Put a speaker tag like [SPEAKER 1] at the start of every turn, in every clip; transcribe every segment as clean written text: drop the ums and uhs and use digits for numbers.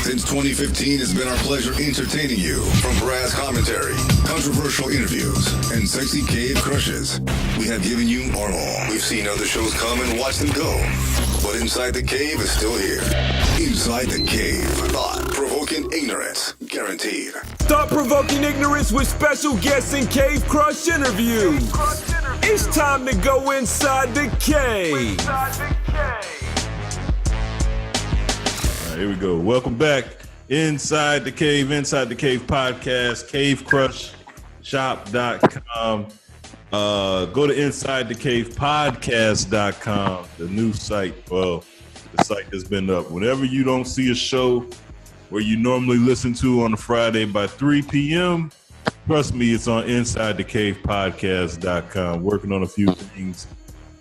[SPEAKER 1] Since 2015, it's been our pleasure entertaining you. From brass commentary, controversial interviews, and sexy cave crushes, we have given you our all. We've seen other shows come and watched them go. But Inside the Cave is still here. Inside the Cave. Thought-provoking ignorance. Guaranteed.
[SPEAKER 2] Thought-provoking ignorance with special guests and Cave Crush interviews. It's time to go inside the cave.
[SPEAKER 3] All right, here we go. Welcome back. Inside the Cave podcast, cavecrushshop.com. Go to InsideTheCavePodcast.com, the new site. Well, the site has been up. Whenever you don't see a show where you normally listen to on a Friday by 3 p.m., trust me, it's on InsideTheCavePodcast.com. Working on a few things,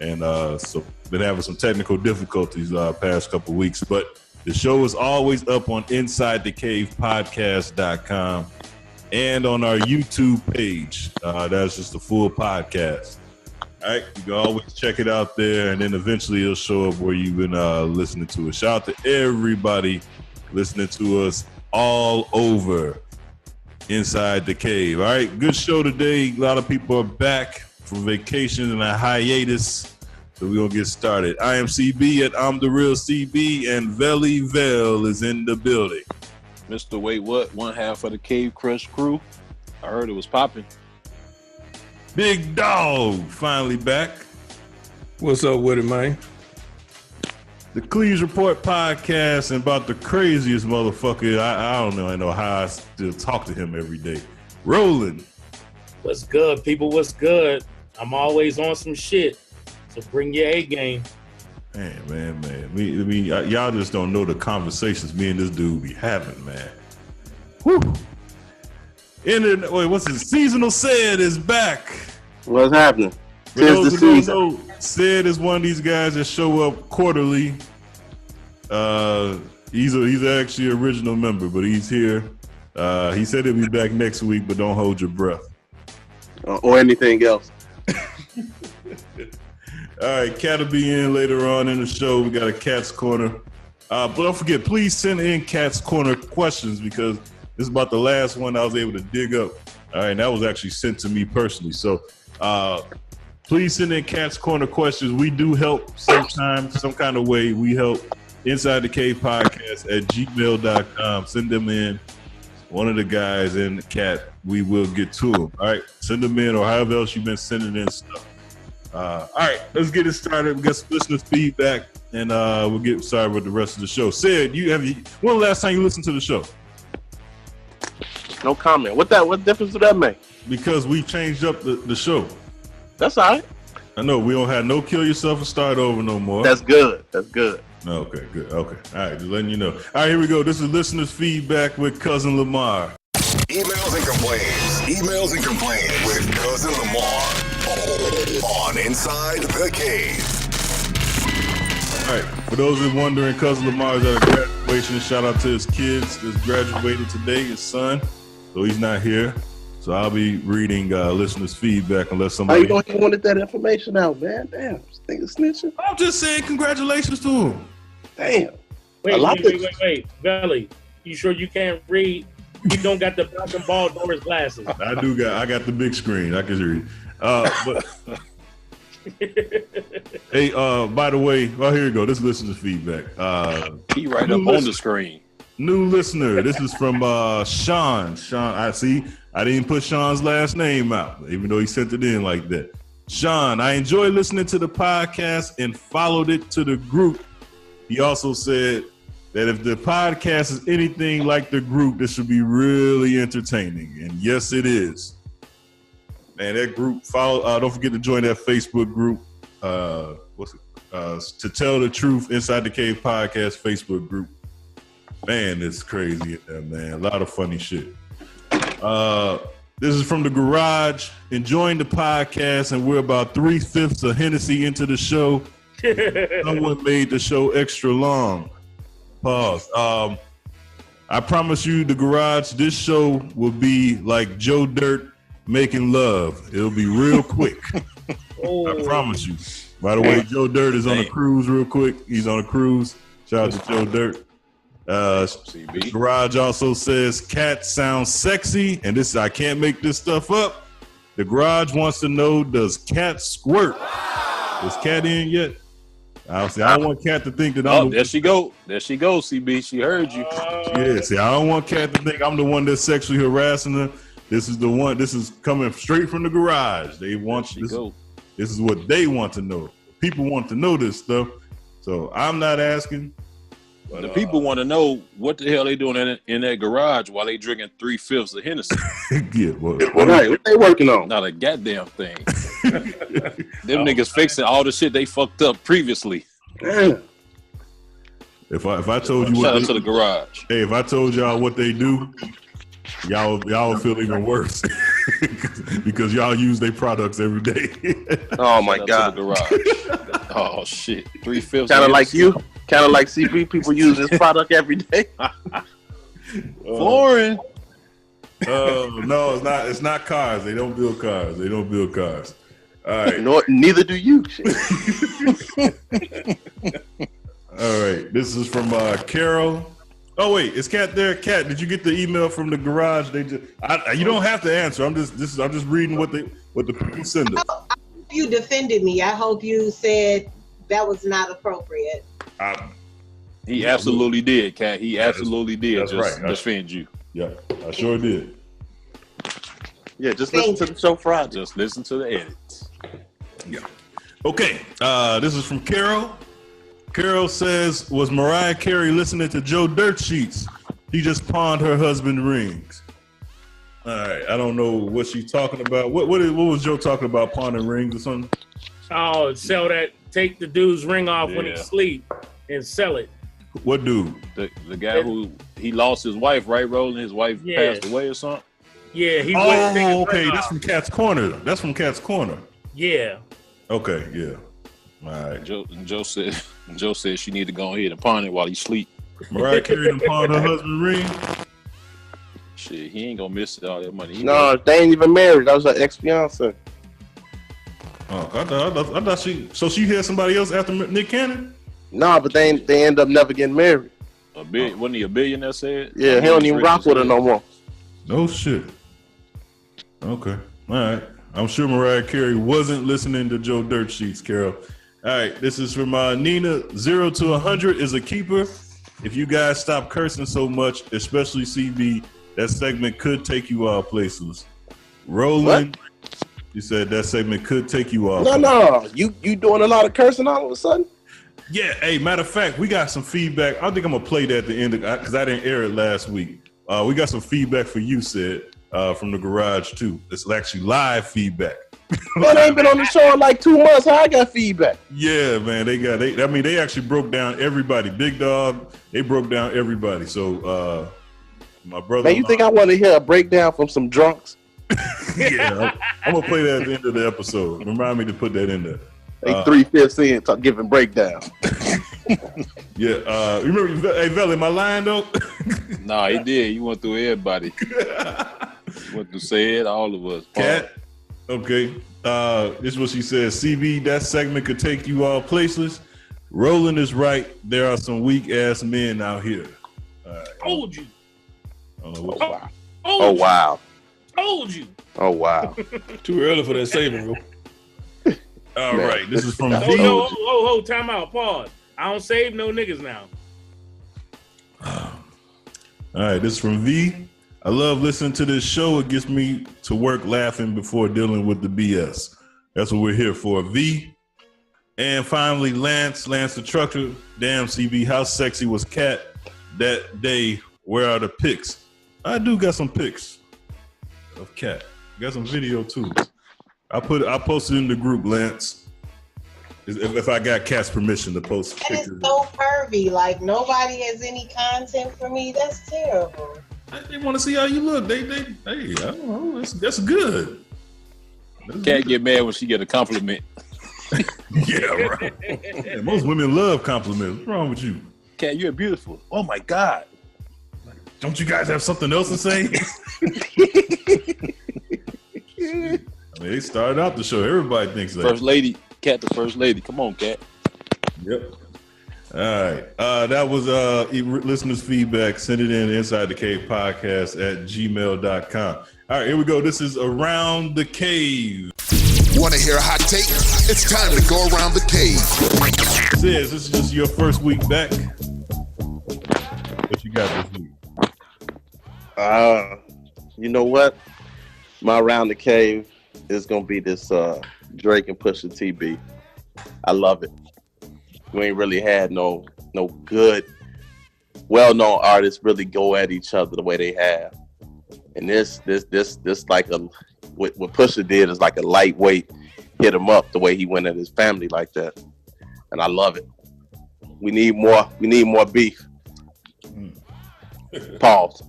[SPEAKER 3] and so been having some technical difficulties past couple weeks, but the show is always up on InsideTheCavePodcast.com and on our YouTube page. That's just the full podcast. All right, you can always check it out there, and then eventually it'll show up where you've been listening to it. Shout out to everybody listening to us all over Inside the Cave. All right, good show today. A lot of people are back from vacation and a hiatus. So we're going to get started. I am CB at I'm the Real CB, and Veli Vel is in the building.
[SPEAKER 4] Mr. Wait What, one half of the Cave Crush crew. I heard it was popping.
[SPEAKER 3] Big Dog finally back.
[SPEAKER 2] What's up with it, man?
[SPEAKER 3] The Cleves Report podcast, and about the craziest motherfucker. I don't know. I know how I still talk to him every day. Roland.
[SPEAKER 5] What's good, people? What's good? I'm always on some shit. So bring your A game.
[SPEAKER 3] Man. Y'all just don't know the conversations me and this dude be having, man. Whew. What's his Seasonal Said is back.
[SPEAKER 6] What's happening?
[SPEAKER 3] For those who don't know, Said is one of these guys that show up quarterly. He's actually an original member, but he's here. He said he'll be back next week, but don't hold your breath.
[SPEAKER 6] Or anything else.
[SPEAKER 3] All right, Cat will be in later on in the show. We got a Cat's Corner. But don't forget, please send in Cat's Corner questions, because this is about the last one I was able to dig up. All right, and that was actually sent to me personally. So please send in Cat's Corner questions. We do help sometimes, some kind of way. We help. Inside the Cave Podcast at gmail.com. Send them in. One of the guys in the Cat, we will get to them. All right, send them in, or however else you've been sending in stuff. All right, let's get it started. We got some listeners' feedback, and we'll get started with the rest of the show. Sid, when the last time you listened to the show?
[SPEAKER 6] No comment. What difference does that make?
[SPEAKER 3] Because we changed up the show.
[SPEAKER 6] That's all right.
[SPEAKER 3] I know we don't have no kill yourself and start over no more.
[SPEAKER 6] That's good.
[SPEAKER 3] Okay, good. Okay. All right, just letting you know. All right, here we go. This is listeners' feedback with Cousin Lamar.
[SPEAKER 1] Emails and complaints with Cousin Lamar on Inside the Cave.
[SPEAKER 3] All right, for those who are wondering, Cousin Lamar is at a graduation. Shout out to his kids that's graduated today, his son. So he's not here. So I'll be reading listeners' feedback unless somebody...
[SPEAKER 6] How you know he wanted that information out, man? Damn, this nigga snitching.
[SPEAKER 3] I'm just saying congratulations to him.
[SPEAKER 6] Damn.
[SPEAKER 5] Wait. Veli, you sure you can't read? You don't got the black and ball Doris glasses.
[SPEAKER 3] I got the big screen. I can read. But hey, by the way, here you go. This listener's feedback.
[SPEAKER 4] He right up on the screen.
[SPEAKER 3] New listener. This is from Sean. Sean, I didn't put Sean's last name out, even though he sent it in like that. Sean, I enjoy listening to the podcast and followed it to the group. He also said that if the podcast is anything like the group, this should be really entertaining. And yes, it is. Man, that group, don't forget to join that Facebook group. To Tell the Truth, Inside the Cave Podcast Facebook group. Man, it's crazy in there, man. A lot of funny shit. This is from the garage, enjoying the podcast, and we're about 3/5 of Hennessy into the show. Someone made the show extra long. Pause. I promise you, the garage, this show will be like Joe Dirt making love. It'll be real quick. I promise you. By the way, Joe Dirt is on a cruise real quick. He's on a cruise. Shout out to Joe Dirt. The Garage also says Cat sounds sexy, and this I can't make this stuff up. The Garage wants to know, does Cat squirt? Is Cat in yet? I don't want Cat to think that I'm.
[SPEAKER 4] There she go. There she goes, CB. She heard you.
[SPEAKER 3] Yeah, see, I don't want Cat to think I'm the one that's sexually harassing her. This is the one. This is coming straight from the Garage. They want this. This is what they want to know. People want to know this stuff, so I'm not asking. But,
[SPEAKER 4] the people want to know what the hell they doing in that garage while they drinking 3/5 of Hennessy.
[SPEAKER 3] Yeah, well,
[SPEAKER 6] Right, what they working on?
[SPEAKER 4] Not a goddamn thing. Them niggas fixing all the shit they fucked up previously.
[SPEAKER 6] Damn.
[SPEAKER 3] If I told you
[SPEAKER 4] Shout
[SPEAKER 3] what
[SPEAKER 4] out to the Garage.
[SPEAKER 3] Hey, if I told y'all what they do, y'all would feel even worse because y'all use their products every day.
[SPEAKER 6] Oh my
[SPEAKER 4] Shout out
[SPEAKER 6] God.
[SPEAKER 4] to the Garage. Oh shit. 3/5.
[SPEAKER 6] Kind of like you. Kind of like CB. People use this product every day.
[SPEAKER 4] Foreign.
[SPEAKER 3] No, it's not. It's not cars. They don't build cars. All right.
[SPEAKER 6] Neither do you.
[SPEAKER 3] All right. This is from Carol. Oh wait, is Cat there? Cat, did you get the email from the Garage? They just you don't have to answer. I'm just reading what the people send us.
[SPEAKER 7] You defended me. I hope you said that was not appropriate.
[SPEAKER 4] He absolutely did, Cat. He absolutely did.
[SPEAKER 3] That's
[SPEAKER 4] just
[SPEAKER 3] right.
[SPEAKER 4] defend you.
[SPEAKER 3] Yeah, I sure did.
[SPEAKER 6] Yeah, just listen to the show Friday.
[SPEAKER 4] Just listen to the edits.
[SPEAKER 3] Yeah. Okay. This is from Carol. Carol says, was Mariah Carey listening to Joe Dirt Sheets? She just pawned her husband rings. All right. I don't know what she's talking about. What was Joe talking about, pawning rings or something?
[SPEAKER 5] Oh, sell that. Take the dude's ring off when he sleep and sell it.
[SPEAKER 3] What dude?
[SPEAKER 4] The guy who he lost his wife, right, Roland? His wife passed away or something?
[SPEAKER 5] Yeah, he
[SPEAKER 3] okay. That's from Cat's Corner. That's from Cat's Corner.
[SPEAKER 5] Yeah.
[SPEAKER 3] Okay, yeah. All right.
[SPEAKER 4] Joe said she need to go ahead and pawn it while he sleep.
[SPEAKER 3] Mariah Carey done pawned her husband ring.
[SPEAKER 4] Shit, he ain't gonna miss all that money.
[SPEAKER 6] No, they ain't even married. That was her ex-fiance.
[SPEAKER 3] Oh, I thought she. So she had somebody else after Nick Cannon?
[SPEAKER 6] No, but they end up never getting married.
[SPEAKER 4] Wasn't he a billionaire? Said.
[SPEAKER 6] Yeah, he don't even rock with her no more.
[SPEAKER 3] No shit. Okay, all right. I'm sure Mariah Carey wasn't listening to Joe Dirt Sheets, Carol. All right, this is from Nina. 0 to 100 is a keeper. If you guys stop cursing so much, especially CB, that segment could take you all places. Roland, you said that segment could take you all.
[SPEAKER 6] No, you doing a lot of cursing all of a sudden?
[SPEAKER 3] Yeah. Hey, matter of fact, we got some feedback. I think I'm gonna play that at the end because I didn't air it last week. We got some feedback for you, Sid, from the Garage too. It's actually live feedback.
[SPEAKER 6] Man, I ain't been on the show in like 2 months. How I got feedback?
[SPEAKER 3] Yeah, man, they actually broke down everybody. Big Dog, they broke down everybody. So my brother.
[SPEAKER 6] Man, you think I want to hear a breakdown from some drunks?
[SPEAKER 3] Yeah, I'm gonna play that at the end of the episode. Remind me to put that in there.
[SPEAKER 6] They 3/5 in giving breakdown.
[SPEAKER 3] Yeah, remember? Hey, Vel, am I lying though?
[SPEAKER 4] Nah, he did. He went through everybody. Went through Said, all of us.
[SPEAKER 3] Cat. Okay. This is what she says. CB, that segment could take you all places. Roland is right. There are some weak ass men out here.
[SPEAKER 5] Told you.
[SPEAKER 3] I don't know what.
[SPEAKER 6] Wow. Oh wow.
[SPEAKER 5] Told you.
[SPEAKER 6] Oh wow.
[SPEAKER 8] Too early for that saving room.
[SPEAKER 3] All right. This is from V.
[SPEAKER 5] Oh, time out. Pause. I don't save no niggas now.
[SPEAKER 3] All right. This is from V. I love listening to this show. It gets me to work laughing before dealing with the BS. That's what we're here for. V. And finally, Lance the trucker. Damn, CB, how sexy was Cat that day? Where are the pics? I do got some pics of Cat. Got some video too. I posted in the group, Lance. If I got Cat's permission to post
[SPEAKER 7] That
[SPEAKER 3] pictures.
[SPEAKER 7] is so pervy. Like nobody has any content for me. That's terrible.
[SPEAKER 3] They want to see how you look. Hey, I don't know. That's good.
[SPEAKER 4] Can't get mad when she get a compliment.
[SPEAKER 3] Yeah, right. Yeah, most women love compliments. What's wrong with you?
[SPEAKER 4] Cat, you're beautiful. Oh my God.
[SPEAKER 3] Don't you guys have something else to say? I mean, they started out the show. Everybody thinks that.
[SPEAKER 4] First lady, Cat, the first lady. Come on, Cat.
[SPEAKER 3] Yep. All right. That was listeners' feedback. Send it in Inside the Cave Podcast at gmail.com. All right, here we go. This is Around the Cave.
[SPEAKER 9] Want to hear a hot take? It's time to go around the cave.
[SPEAKER 3] Sis, this is just your first week back. What you got this week?
[SPEAKER 6] You know what? My Around the Cave is gonna be this Drake and Pusha T beat. I love it. We ain't really had no good, well-known artists really go at each other the way they have. And this like what Pusha did is like a lightweight hit him up the way he went at his family like that. And I love it. We need more beef. Pause.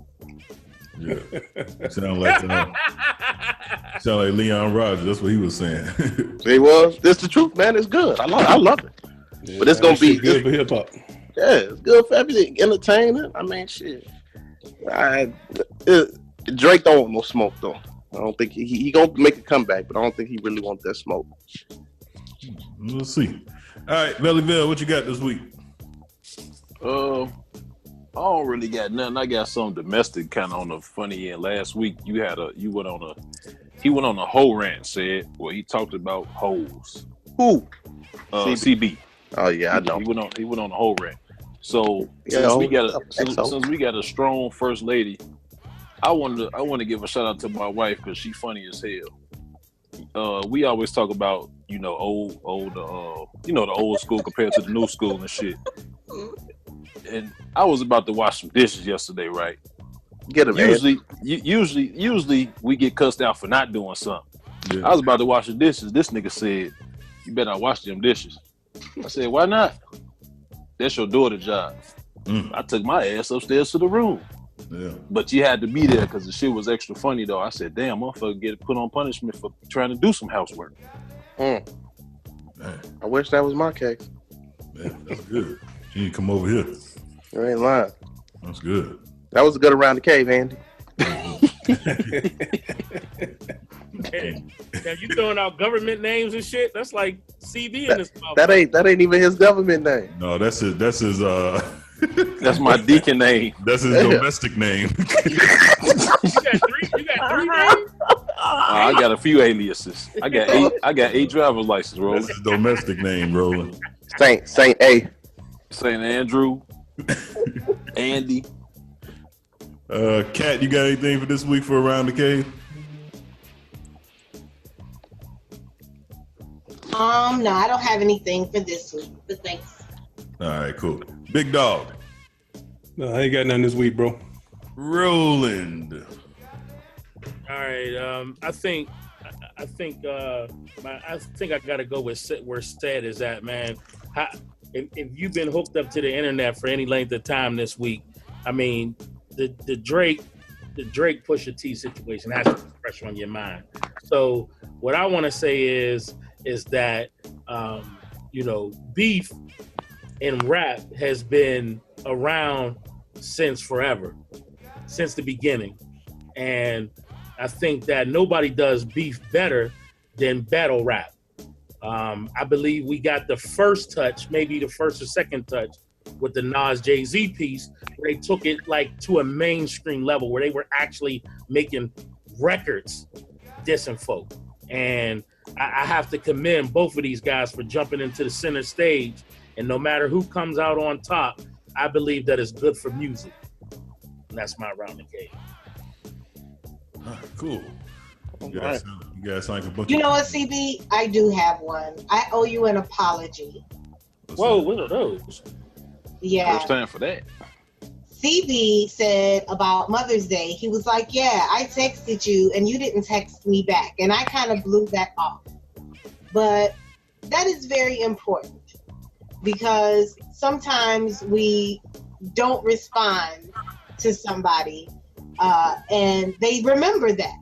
[SPEAKER 3] Yeah. Sound like Leon Rogers. That's what he was saying.
[SPEAKER 6] He was. This the truth, man. It's good. I love it.
[SPEAKER 8] Yeah,
[SPEAKER 6] but it's gonna be
[SPEAKER 8] good for hip hop.
[SPEAKER 6] Yeah, it's good for everything. Entertainment. I mean, shit. Drake don't want no smoke though. I don't think he gonna make a comeback, but I don't think he really wants that smoke.
[SPEAKER 3] We'll see. All right, Bellyville, what you got this week?
[SPEAKER 4] I don't really got nothing. I got some domestic kind of on the funny end. Last week he went on a hoe rant. Said, well, he talked about hoes.
[SPEAKER 6] Who?
[SPEAKER 4] CB.
[SPEAKER 6] Oh yeah, I know.
[SPEAKER 4] He went on a whole rant. So
[SPEAKER 6] Yeah,
[SPEAKER 4] since we got a strong first lady, I want to give a shout out to my wife because she funny as hell. We always talk about the old school compared to the new school and shit. And I was about to wash some dishes yesterday, right?
[SPEAKER 6] Get him.
[SPEAKER 4] Usually we get cussed out for not doing something.
[SPEAKER 3] Yeah.
[SPEAKER 4] I was about to wash the dishes. This nigga said, "You better not wash them dishes." I said, "Why not? That's your daughter job." I took my ass upstairs to the room.
[SPEAKER 3] Yeah.
[SPEAKER 4] But you had to be there because the shit was extra funny though. I said, "Damn, motherfucker, get put on punishment for trying to do some housework."
[SPEAKER 3] Man.
[SPEAKER 6] I wish that was my case.
[SPEAKER 3] Man, that's good. You need to come over here.
[SPEAKER 6] You ain't lying.
[SPEAKER 3] That's good.
[SPEAKER 6] That was a good Around the Cave, Andy.
[SPEAKER 5] Now you throwing out government names and shit. That's like CV in this motherfucker.
[SPEAKER 6] That ain't even his government name.
[SPEAKER 3] No, that's his
[SPEAKER 4] That's my deacon name.
[SPEAKER 3] That's his domestic name.
[SPEAKER 5] You got three names?
[SPEAKER 4] I got a few aliases. I got eight driver's licenses, Roland.
[SPEAKER 3] That's his domestic name, Roland.
[SPEAKER 6] Saint A.
[SPEAKER 4] St. Andrew. Andy.
[SPEAKER 3] Kat, you got anything for this week for Around the Cave?
[SPEAKER 7] No, I don't have anything for this week, but thanks.
[SPEAKER 3] All right, cool. Big Dog.
[SPEAKER 8] No, I ain't got nothing this week, bro.
[SPEAKER 3] Roland.
[SPEAKER 5] All right. I think I gotta go with where Stead is at, man. If you've been hooked up to the internet for any length of time this week, I mean, the Drake Pusha T situation has to be fresh on your mind. So what I want to say is that beef in rap has been around since forever, since the beginning, and I think that nobody does beef better than battle rap. I believe we got the first touch, maybe the first or second touch, with the Nas Jay-Z piece, where they took it like to a mainstream level, where they were actually making records dissing folk. And I have to commend both of these guys for jumping into the center stage. And no matter who comes out on top, I believe that it's good for music. And that's my Around the Cave.
[SPEAKER 3] All right, cool. You guys sign for book.
[SPEAKER 7] You know what, CB? I do have one. I owe you an apology.
[SPEAKER 5] Whoa, what are those?
[SPEAKER 7] Yeah.
[SPEAKER 4] First time for that.
[SPEAKER 7] CB said about Mother's Day, he was like, yeah, I texted you and you didn't text me back. And I kind of blew that off. But that is very important because sometimes we don't respond to somebody and they remember that.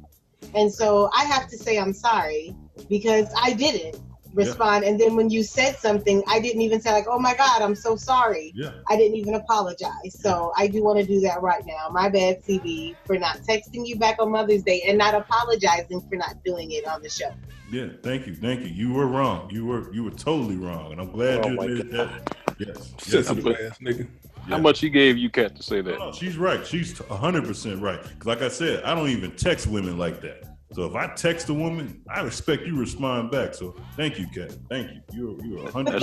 [SPEAKER 7] And so I have to say I'm sorry because I didn't respond. Yeah. And then when you said something, I didn't even say like, oh my God, I'm so sorry.
[SPEAKER 3] Yeah.
[SPEAKER 7] I didn't even apologize. So I do want to do that right now. My bad, CB, for not texting you back on Mother's Day and not apologizing for not doing it on the show.
[SPEAKER 3] Yeah, thank you. You were wrong. You were totally wrong. And I'm glad you admitted that. Yes.
[SPEAKER 8] Sensitive ass nigga.
[SPEAKER 4] How much he gave you, Cat, to say that?
[SPEAKER 3] No, she's right. She's 100% right. Because like I said, I don't even text women like that. So if I text a woman, I expect you to respond back. So thank you, Kat. Thank you. You're 100%.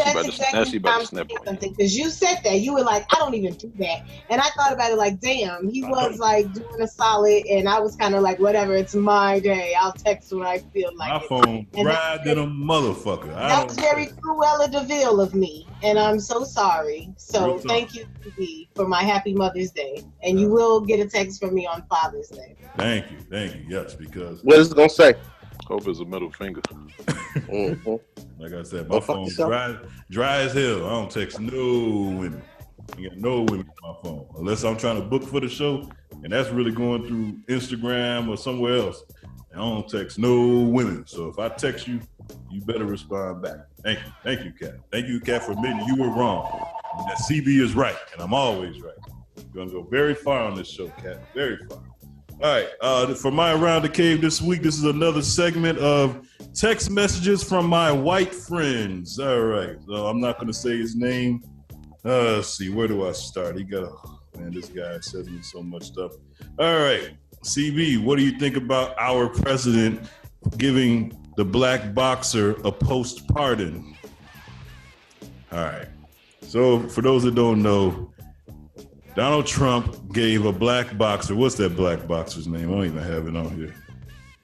[SPEAKER 4] That's about to snap on you.
[SPEAKER 7] Because you said that. You were like, I don't even do that. And I thought about it like, damn, he was like doing a solid. And I was kind of like, whatever, it's my day. I'll text when I feel like
[SPEAKER 3] my phone fried than a motherfucker.
[SPEAKER 7] That was very Cruella DeVille of me. And I'm so sorry. So thank you, TV, for my happy Mother's Day. And you will get a text from me on Father's Day.
[SPEAKER 3] Thank you. Thank you. Yes, because...
[SPEAKER 6] What is it going to say?
[SPEAKER 4] Hope it's a middle finger.
[SPEAKER 3] Like I said, my phone's dry as hell. I don't text no women. I got no women on my phone. Unless I'm trying to book for the show, and that's really going through Instagram or somewhere else. I don't text no women. So if I text you, you better respond back. Thank you. Thank you, Kat. Thank you, Kat, for admitting you were wrong. And that CB is right, and I'm always right. You're going to go very far on this show, Kat. Very far. All right. For my Around the Cave this week, this is another segment of text messages from my white friends. All right. So I'm not going to say his name. Let's see. Where do I start? Man, this guy says me so much stuff. All right. CB, what do you think about our president giving the black boxer a post-pardon? All right. So for those that don't know, Donald Trump gave a black boxer, what's that black boxer's name? I don't even have it on here.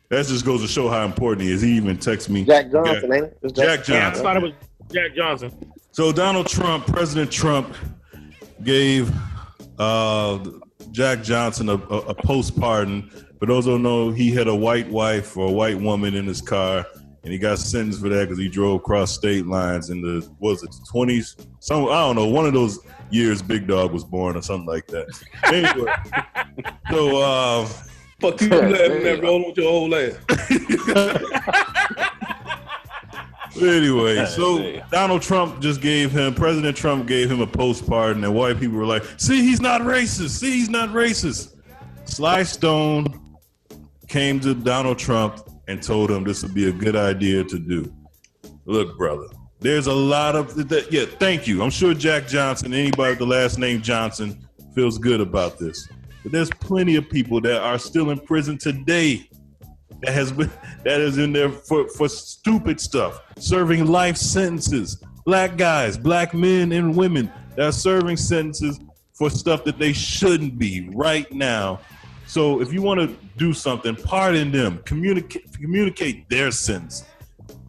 [SPEAKER 3] That just goes to show how important he is. He even texted me.
[SPEAKER 6] Jack Johnson, ain't it?
[SPEAKER 3] Jack Johnson.
[SPEAKER 5] Yeah, I thought it was Jack Johnson.
[SPEAKER 3] So President Trump gave Jack Johnson a post-pardon. For those who don't know, he had a white wife or a white woman in his car, and he got sentenced for that because he drove across state lines in the, what was it, 20s? I don't know, one of those years Big Dog was born or something like that. Anyway, so
[SPEAKER 8] fuck you laughing at rolling with your old ass.
[SPEAKER 3] Anyway, so President Trump gave him a post-pardon, and white people were like, see, he's not racist. Sly Stone came to Donald Trump and told him this would be a good idea to do. Look, brother, there's a lot of that. Yeah, thank you. I'm sure Jack Johnson, anybody with the last name Johnson, feels good about this. But there's plenty of people that are still in prison today that is in there for stupid stuff, serving life sentences. Black guys, black men and women that are serving sentences for stuff that they shouldn't be right now. So if you want to do something, pardon them, communicate their sentence.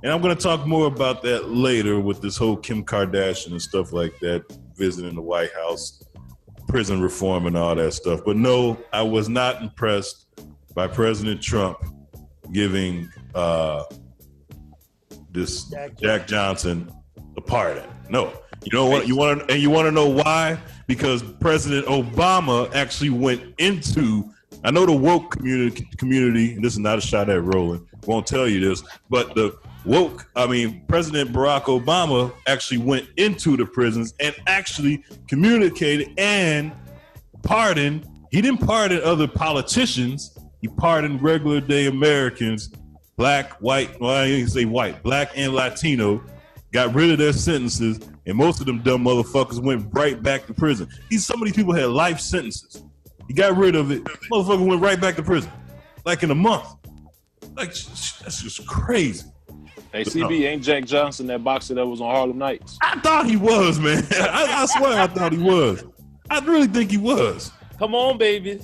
[SPEAKER 3] And I'm going to talk more about that later with this whole Kim Kardashian and stuff like that, visiting the White House, prison reform and all that stuff. But no, I was not impressed by President Trump giving this Jack Johnson a pardon. No. You know what? You want to know why? Because President Obama actually went into, I know the woke community, and this is not a shot at Roland, won't tell you this, but President Barack Obama actually went into the prisons and actually communicated and pardoned. He didn't pardon other politicians. He pardoned regular day Americans, black, white, well, I didn't say white, black and Latino, got rid of their sentences, and most of them dumb motherfuckers went right back to prison. Some of these people had life sentences. He got rid of it. Motherfucker went right back to prison, like in a month. Like, that's just crazy.
[SPEAKER 4] Hey, CB, ain't Jack Johnson that boxer that was on Harlem Nights?
[SPEAKER 3] I thought he was, man. I swear I thought he was. I really think he was.
[SPEAKER 5] Come on, baby.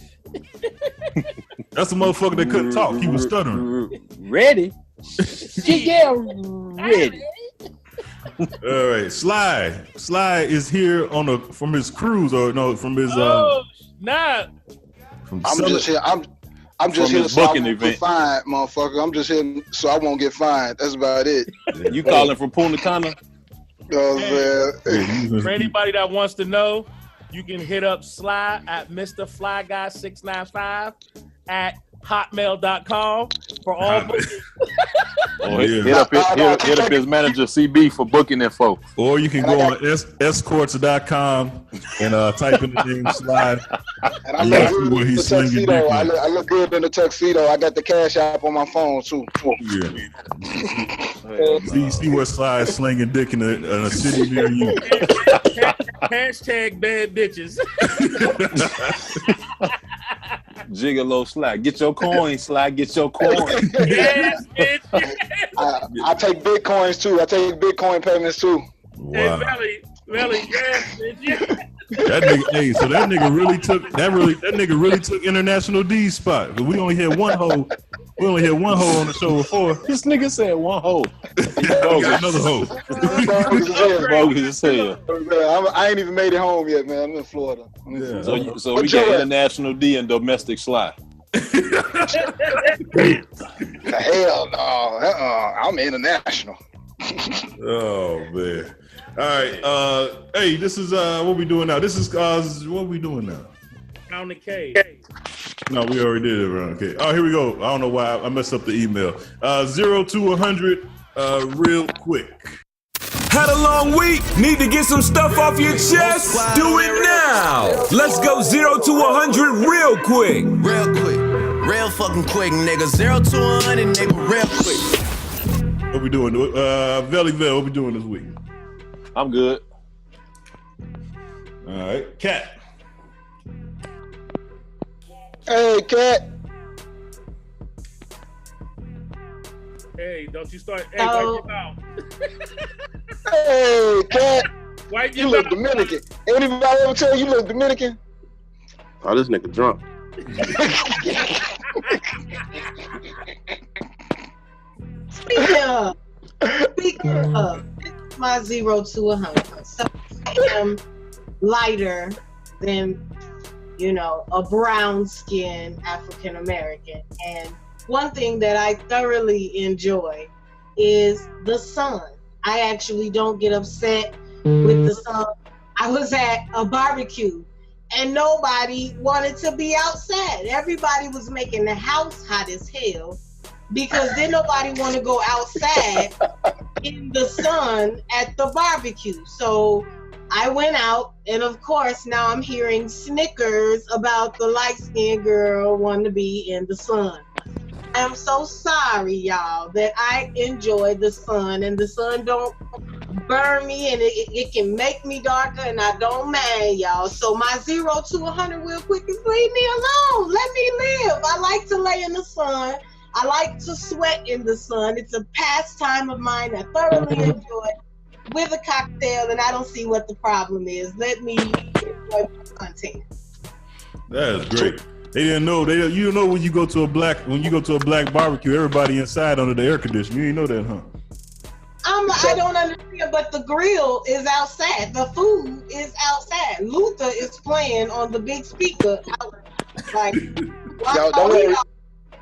[SPEAKER 3] That's the motherfucker that couldn't talk. He was stuttering.
[SPEAKER 6] Ready? Yeah, ready.
[SPEAKER 3] All right, Sly is here from his cruise, or no, from his
[SPEAKER 5] snap.
[SPEAKER 10] I'm just here so I won't get fined, motherfucker. I'm just here so I won't get fined. That's about it.
[SPEAKER 4] You calling from Punta Cana?
[SPEAKER 5] For anybody that wants to know, you can hit up Sly at Mr. Fly Guy 695 at hotmail.com for all bookings.
[SPEAKER 4] Hit up his manager CB for booking info.
[SPEAKER 3] Or you can go on escorts.com and type in the name Slide.
[SPEAKER 10] And I look good in the tuxedo. I look good in the tuxedo. I got the Cash App on my phone too.
[SPEAKER 3] Yeah. See where Slide is slinging dick in a city near you.
[SPEAKER 5] Hashtag bad bitches.
[SPEAKER 4] Gigolo Sly. Get your coin, Sly. Get your coin.
[SPEAKER 5] Yes, bitch.
[SPEAKER 10] I take Bitcoins too. I take Bitcoin payments too.
[SPEAKER 5] Hey,
[SPEAKER 3] Wow.
[SPEAKER 5] Melly, yes, bitch.
[SPEAKER 3] That nigga, hey, so that nigga really took International D's spot. But we only had one hole. We only had one hole on the show before.
[SPEAKER 4] This nigga said one hole.
[SPEAKER 3] We got another hole.
[SPEAKER 4] Bogus as hell.
[SPEAKER 10] I ain't even made it home yet, man. I'm in Florida.
[SPEAKER 3] Yeah.
[SPEAKER 4] So we got International D and domestic Sly.
[SPEAKER 10] Hell no. I'm international.
[SPEAKER 3] Oh man. All right. Hey, this is what we doing now. This is what we doing now.
[SPEAKER 5] Round the K.
[SPEAKER 3] No, we already did it around. Okay. Oh, here we go. I don't know why I messed up the email. 0 to 100, real quick.
[SPEAKER 2] Had a long week? Need to get some stuff off your chest? Do it now. Let's go 0 to 100 real quick.
[SPEAKER 11] Real quick. Real fucking quick, nigga. 0 to 100, nigga, real quick.
[SPEAKER 3] What we doing? Velly Vel, what we doing this week?
[SPEAKER 4] I'm good.
[SPEAKER 3] All right. Cat.
[SPEAKER 10] Hey, Cat.
[SPEAKER 5] Hey, don't you start. Hey,
[SPEAKER 7] Oh.
[SPEAKER 5] wipe your mouth.
[SPEAKER 10] Hey, Cat.
[SPEAKER 5] Wipe
[SPEAKER 10] You
[SPEAKER 5] your
[SPEAKER 10] look
[SPEAKER 5] mouth.
[SPEAKER 10] Dominican. Anybody ever tell you look Dominican?
[SPEAKER 6] Oh, this nigga drunk.
[SPEAKER 7] Speaking of, this is my 0 to 100. So I am lighter than, a brown skinned African American. And one thing that I thoroughly enjoy is the sun. I actually don't get upset with the sun. I was at a barbecue and nobody wanted to be outside. Everybody was making the house hot as hell because then nobody want to go outside in the sun at the barbecue. So I went out, and of course now I'm hearing snickers about the light-skinned girl wanting to be in the sun. I'm so sorry, y'all, that I enjoy the sun, and the sun don't burn me, and it can make me darker, and I don't mind, y'all. So my 0 to 100 real quick is leave me alone. Let me live. I like to lay in the sun. I like to sweat in the sun. It's a pastime of mine I thoroughly enjoy with a cocktail, and I don't see what the problem is. Let me enjoy my content.
[SPEAKER 3] That is great. They didn't know. You don't know when you go to a black barbecue, everybody inside under the air conditioner. You didn't know that, huh?
[SPEAKER 7] I don't understand, but the grill is outside. The food is outside. Luther is playing on the big speaker. Like, why
[SPEAKER 10] Yo,
[SPEAKER 7] are
[SPEAKER 10] don't
[SPEAKER 7] we
[SPEAKER 10] worry.
[SPEAKER 7] out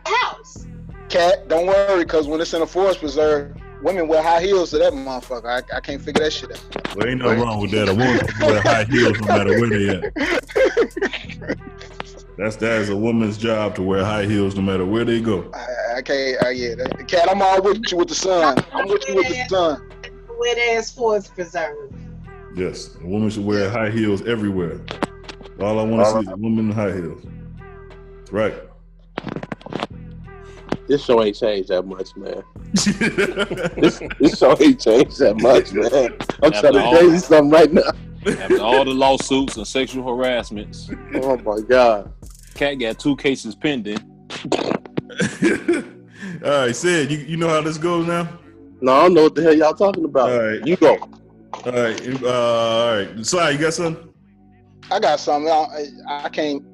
[SPEAKER 7] the house?
[SPEAKER 10] Cat, don't worry, because when it's in a forest preserve, women wear high heels to that motherfucker. I can't figure that shit out.
[SPEAKER 3] Well, ain't nothing wrong with that. A woman can wear high heels no matter where they at. That is a woman's job to wear high heels no matter where they go.
[SPEAKER 10] I can't. Cat, I'm all with you with the sun. I'm with you with the sun.
[SPEAKER 7] Wet ass forest preserve.
[SPEAKER 3] Yes, a woman should wear high heels everywhere. All I want to see is a woman in high heels. Right.
[SPEAKER 6] This show ain't changed that much, man. this show ain't changed that much, man. I'm trying to tell you something right now.
[SPEAKER 4] After all the lawsuits and sexual harassments,
[SPEAKER 6] oh my God,
[SPEAKER 4] Cat got 2 cases pending.
[SPEAKER 3] All right, Sid, you know how this goes now?
[SPEAKER 6] No, I don't know what the hell y'all talking about.
[SPEAKER 3] All right,
[SPEAKER 6] you go.
[SPEAKER 3] All right. Sly, you got something?
[SPEAKER 10] I got something. I can't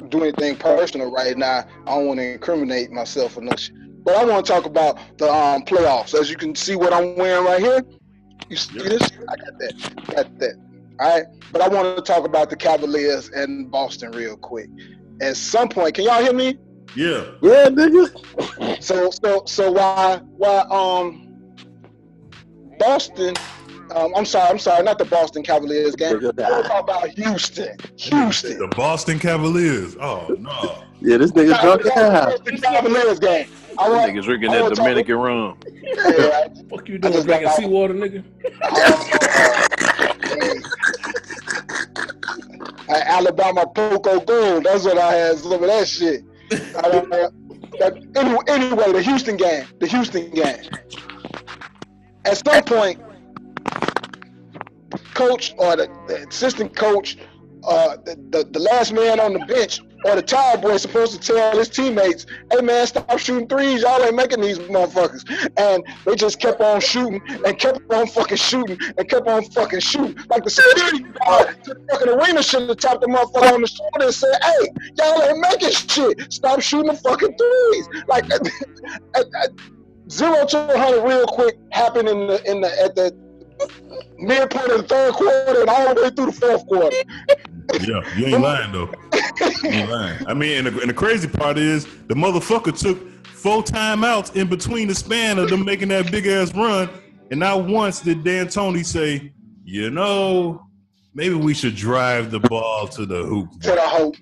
[SPEAKER 10] do anything personal right now. I don't want to incriminate myself or no shit. But I want to talk about the playoffs. As you can see what I'm wearing right here. You see this? I got that. All right. But I want to talk about the Cavaliers and Boston real quick. At some point, can y'all hear me?
[SPEAKER 3] Yeah.
[SPEAKER 6] Yeah, nigga.
[SPEAKER 10] So why Boston? I'm sorry, not the Boston Cavaliers game. What about Houston?
[SPEAKER 3] The Boston Cavaliers. Oh no.
[SPEAKER 6] Yeah, this nigga drunk.
[SPEAKER 10] The Cavaliers game.
[SPEAKER 4] Niggas drinking that Dominican rum.
[SPEAKER 10] Yeah,
[SPEAKER 8] Fuck you doing drinking seawater, nigga?
[SPEAKER 10] Alabama Poco Gold. That's what I had. Some of that shit. Anyway, the Houston game. At some point, coach or the assistant coach, the last man on the bench or the tall boy is supposed to tell his teammates, hey man, stop shooting threes, y'all ain't making these motherfuckers. And they just kept on shooting and kept on fucking shooting and kept on fucking shooting. Like the security guard to the fucking arena should have tapped the motherfucker on the shoulder and said, hey, y'all ain't making shit, stop shooting the fucking threes. Like 0 to 100 real quick happened at the midpoint of the third quarter and all the way through the fourth quarter.
[SPEAKER 3] Yeah, you ain't lying though. You ain't lying. I mean, and the crazy part is the motherfucker took 4 timeouts in between the span of them making that big ass run, and not once did D'Antoni say, you know, maybe we should drive the ball to the hoop.
[SPEAKER 10] To the hoop.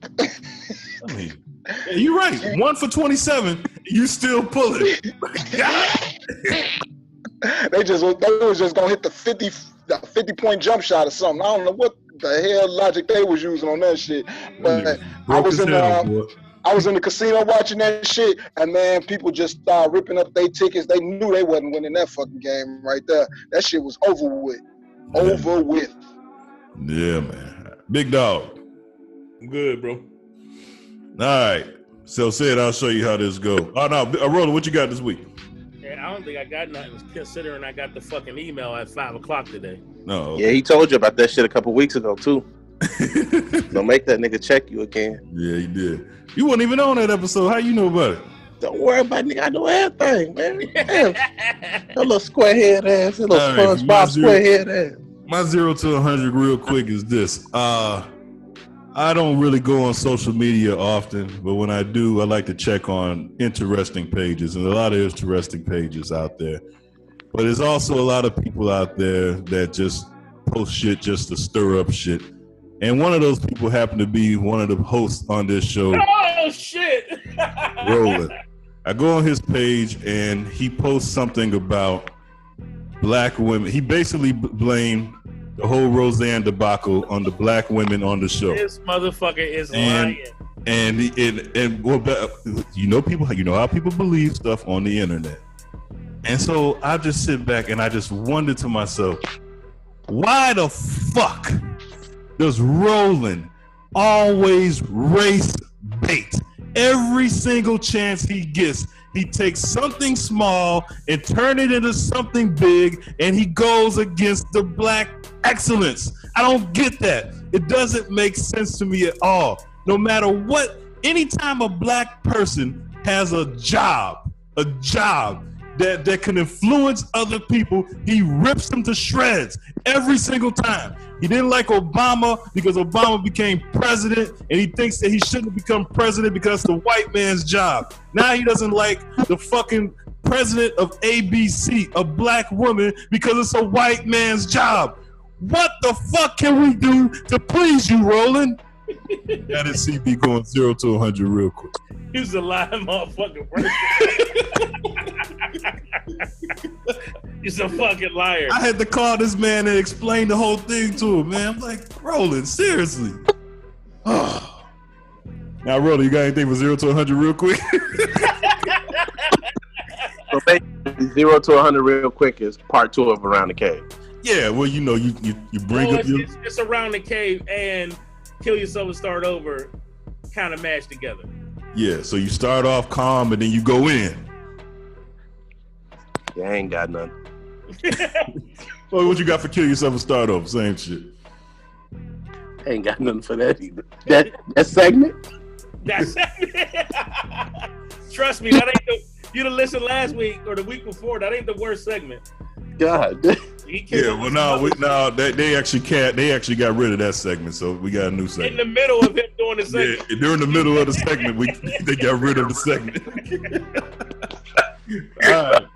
[SPEAKER 3] I mean, yeah, you're right. 1 for 27, you still pulling.
[SPEAKER 10] They was just gonna hit the 50-point jump shot or something. I don't know what the hell logic they was using on that shit. But I was in the casino watching that shit, and man, people just started ripping up their tickets. They knew they wasn't winning that fucking game right there. That shit was over with. Over with.
[SPEAKER 3] Yeah, man. Big dog.
[SPEAKER 8] I'm good, bro.
[SPEAKER 3] All right. So said I'll show you how this go. Oh no, Roller, what you got this week?
[SPEAKER 5] Yeah, I don't think I got nothing, considering I got the fucking email at 5:00 today.
[SPEAKER 3] No.
[SPEAKER 6] Yeah, he told you about that shit a couple weeks ago too. Don't make that nigga check you again.
[SPEAKER 3] Yeah, he did. You wasn't even on that episode. How you know about it?
[SPEAKER 6] Don't worry about it, nigga. I know everything, man. Damn. That little square head ass, that little SpongeBob square head ass.
[SPEAKER 3] My 0 to 100 real quick is this. I don't really go on social media often, but when I do, I like to check on interesting pages, and a lot of interesting pages out there. But there's also a lot of people out there that just post shit just to stir up shit. And one of those people happened to be one of the hosts on this show.
[SPEAKER 5] Oh, shit.
[SPEAKER 3] Roland. I go on his page, and he posts something about black women. He basically blamed the whole Roseanne debacle on the black women on the show.
[SPEAKER 5] This motherfucker is lying.
[SPEAKER 3] And well, you know how people believe stuff on the internet. And so I just sit back and I just wonder to myself, why the fuck does Roland always race bait? Every single chance he gets, he takes something small and turn it into something big, and he goes against the black excellence. I don't get that. It doesn't make sense to me at all. No matter what, anytime a black person has a job that can influence other people, he rips them to shreds every single time. He didn't like Obama because Obama became president, and he thinks that he shouldn't become president because it's the white man's job. Now he doesn't like the fucking president of ABC, a black woman, because it's a white man's job. What the fuck can we do to please you, Roland? That is CB going 0 to 100 real quick.
[SPEAKER 5] He was a lying motherfucking person. He's a fucking liar.
[SPEAKER 3] I had to call this man and explain the whole thing to him, man. I'm like, Roland, seriously. Oh. Now, Roland, you got anything for 0 to 100 real quick?
[SPEAKER 6] So basically, 0 to 100 real quick is part 2 of Around the Cave.
[SPEAKER 3] Yeah, well, you know, you bring up your...
[SPEAKER 5] It's Around the Cave and Kill Yourself and Start Over kind of mashed together.
[SPEAKER 3] Yeah, so you start off calm and then you go in.
[SPEAKER 6] Yeah, I ain't got nothing.
[SPEAKER 3] Well, what you got for Kill Yourself and Start Over? Same shit.
[SPEAKER 6] I ain't got nothing for that either. That segment?
[SPEAKER 5] That segment? Trust me, that ain't the... You done listened last week or the week before. That ain't the worst segment.
[SPEAKER 6] God.
[SPEAKER 3] Yeah, well, they actually got rid of that segment, so we got a new segment.
[SPEAKER 5] In the middle of him doing the segment.
[SPEAKER 3] Yeah, during the middle of the segment, they got rid of the segment. All right.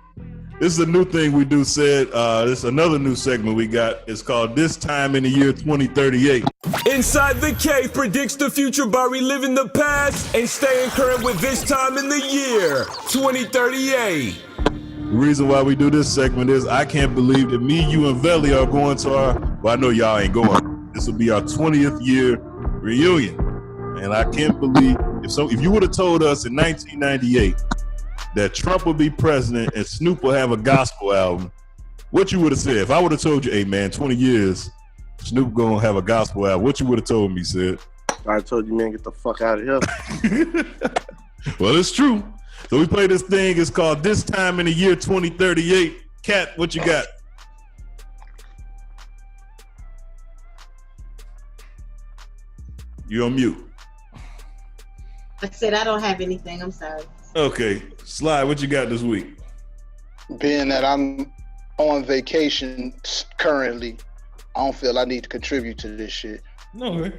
[SPEAKER 3] This is a new thing we do, Said. This is another new segment we got. It's called This Time in the Year 2038.
[SPEAKER 2] Inside the Cave predicts the future by reliving the past and staying current with this time in the year 2038.
[SPEAKER 3] The reason why we do this segment is I can't believe that me, you, and Veli are going to well, I know y'all ain't going. This will be our 20th year reunion. And I can't believe, if you would have told us in 1998 that Trump would be president and Snoop will have a gospel album, what you would have said? If I would have told you, hey man, 20 years, Snoop gonna have a gospel album. What you would have told me, Sid?
[SPEAKER 6] I told you, man, get the fuck out of here.
[SPEAKER 3] Well, it's true. So we play this thing. It's called This Time in the Year 2038. Cat, what you got? You on mute.
[SPEAKER 7] I said I don't have anything. I'm sorry.
[SPEAKER 3] Okay. Sly, what you got this week?
[SPEAKER 10] Being that I'm on vacation currently, I don't feel I need to contribute to this shit.
[SPEAKER 3] No.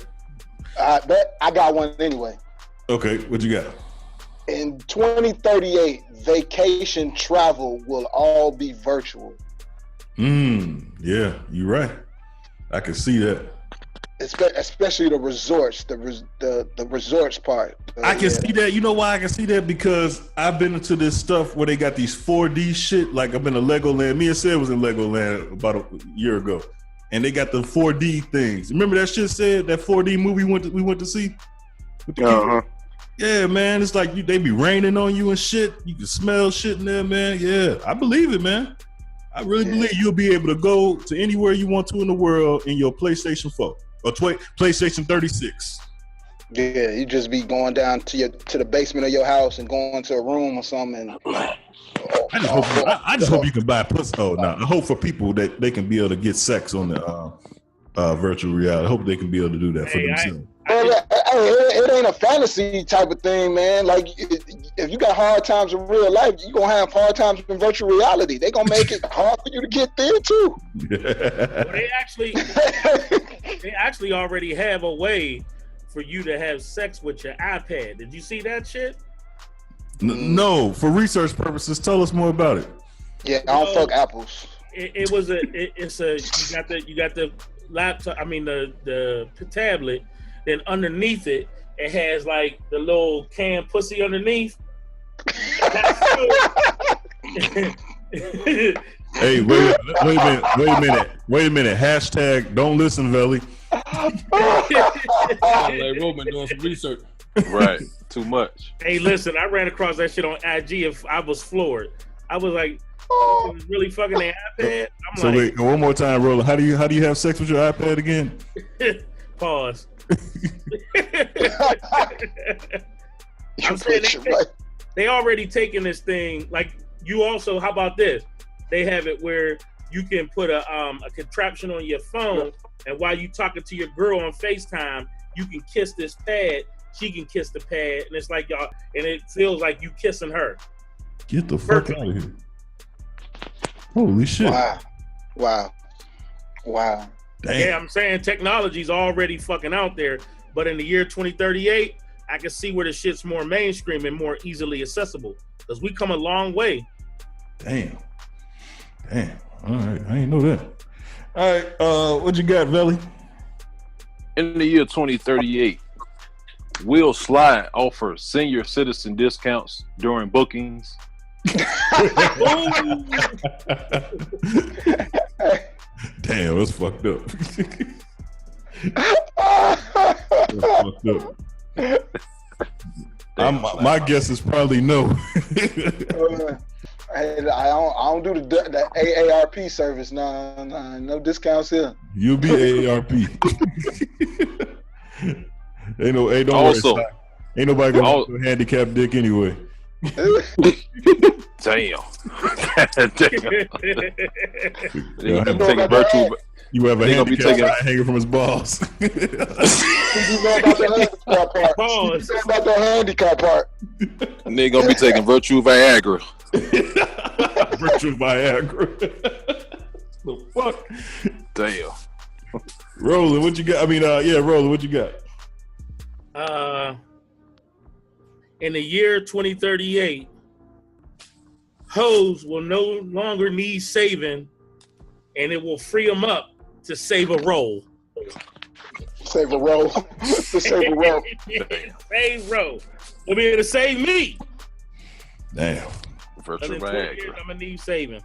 [SPEAKER 10] But I got one anyway.
[SPEAKER 3] Okay, what you got?
[SPEAKER 10] In 2038, vacation travel will all be virtual.
[SPEAKER 3] Yeah, you're right. I can see that.
[SPEAKER 10] Especially the resorts, the resorts part.
[SPEAKER 3] I can see that. You know why I can see that? Because I've been into this stuff where they got these 4D shit. Like I've been to Legoland. Me and Sid was in Legoland about a year ago, and they got the 4D things. Remember that shit said that 4D movie we went to see? With the kids? Yeah, man. It's like they be raining on you and shit. You can smell shit in there, man. Yeah, I believe it, man. I really believe you'll be able to go to anywhere you want to in the world in your PlayStation 4 or PlayStation 36.
[SPEAKER 10] Yeah, you just be going down to the basement of your house and going to a room or something.
[SPEAKER 3] I just hope you can buy pussy. Oh no! I hope for people that they can be able to get sex on the virtual reality. I hope they can be able to do that for themselves.
[SPEAKER 10] It ain't a fantasy type of thing, man. Like if you got hard times in real life, you gonna have hard times in virtual reality. They gonna make it hard for you to get there too.
[SPEAKER 5] Well, they actually already have a way for you to have sex with your iPad. Did you see that shit?
[SPEAKER 3] No, for research purposes. Tell us more about it.
[SPEAKER 10] Yeah, I don't fuck apples.
[SPEAKER 5] You got the laptop. I mean the tablet. Then underneath it, it has like the little canned pussy underneath.
[SPEAKER 3] Hey, wait a minute. Hashtag don't listen, Velly.
[SPEAKER 8] Like Roman doing some research.
[SPEAKER 4] Right, too much.
[SPEAKER 5] Hey, listen, I ran across that shit on IG and I was floored. I was like, it was really fucking the iPad.
[SPEAKER 3] Wait, one more time, Roland. How do you have sex with your iPad again?
[SPEAKER 5] Pause. I'm saying they already taking this thing. Like you also, how about this? They have it where you can put a contraption on your phone, and while you talking to your girl on FaceTime, you can kiss this pad. She can kiss the pad, and it's like y'all, and it feels like you kissing her.
[SPEAKER 3] Get the fuck out of here! Holy shit!
[SPEAKER 10] Wow.
[SPEAKER 3] Damn.
[SPEAKER 5] Yeah, I'm saying technology's already fucking out there, but in the year 2038, I can see where the shit's more mainstream and more easily accessible because we come a long way.
[SPEAKER 3] Damn. All right, I didn't know that. All right, what you got, Velly?
[SPEAKER 4] In the year 2038, will Sly offer senior citizen discounts during bookings?
[SPEAKER 3] Damn, that's fucked up. My guess is probably no.
[SPEAKER 10] I don't do the AARP service. No discounts here.
[SPEAKER 3] You'll be AARP. Don't
[SPEAKER 4] also,
[SPEAKER 3] worry. Ain't nobody gonna do a handicapped dick anyway.
[SPEAKER 4] Damn.
[SPEAKER 3] You have a handicap guy hanging from his balls.
[SPEAKER 10] You know about the handicap part.
[SPEAKER 4] Nigga gonna be taking virtual Viagra.
[SPEAKER 3] Virtual Viagra. The fuck?
[SPEAKER 4] Damn.
[SPEAKER 3] Roland, what you got? Roland, what you got?
[SPEAKER 5] In the year 2038, hoes will no longer need saving, and it will free them up to save a roll.
[SPEAKER 10] Save a roll. To save a roll.
[SPEAKER 5] Save roll. They'll be able to save me.
[SPEAKER 3] Damn.
[SPEAKER 4] Virtual Viagra.
[SPEAKER 5] I'm gonna need saving.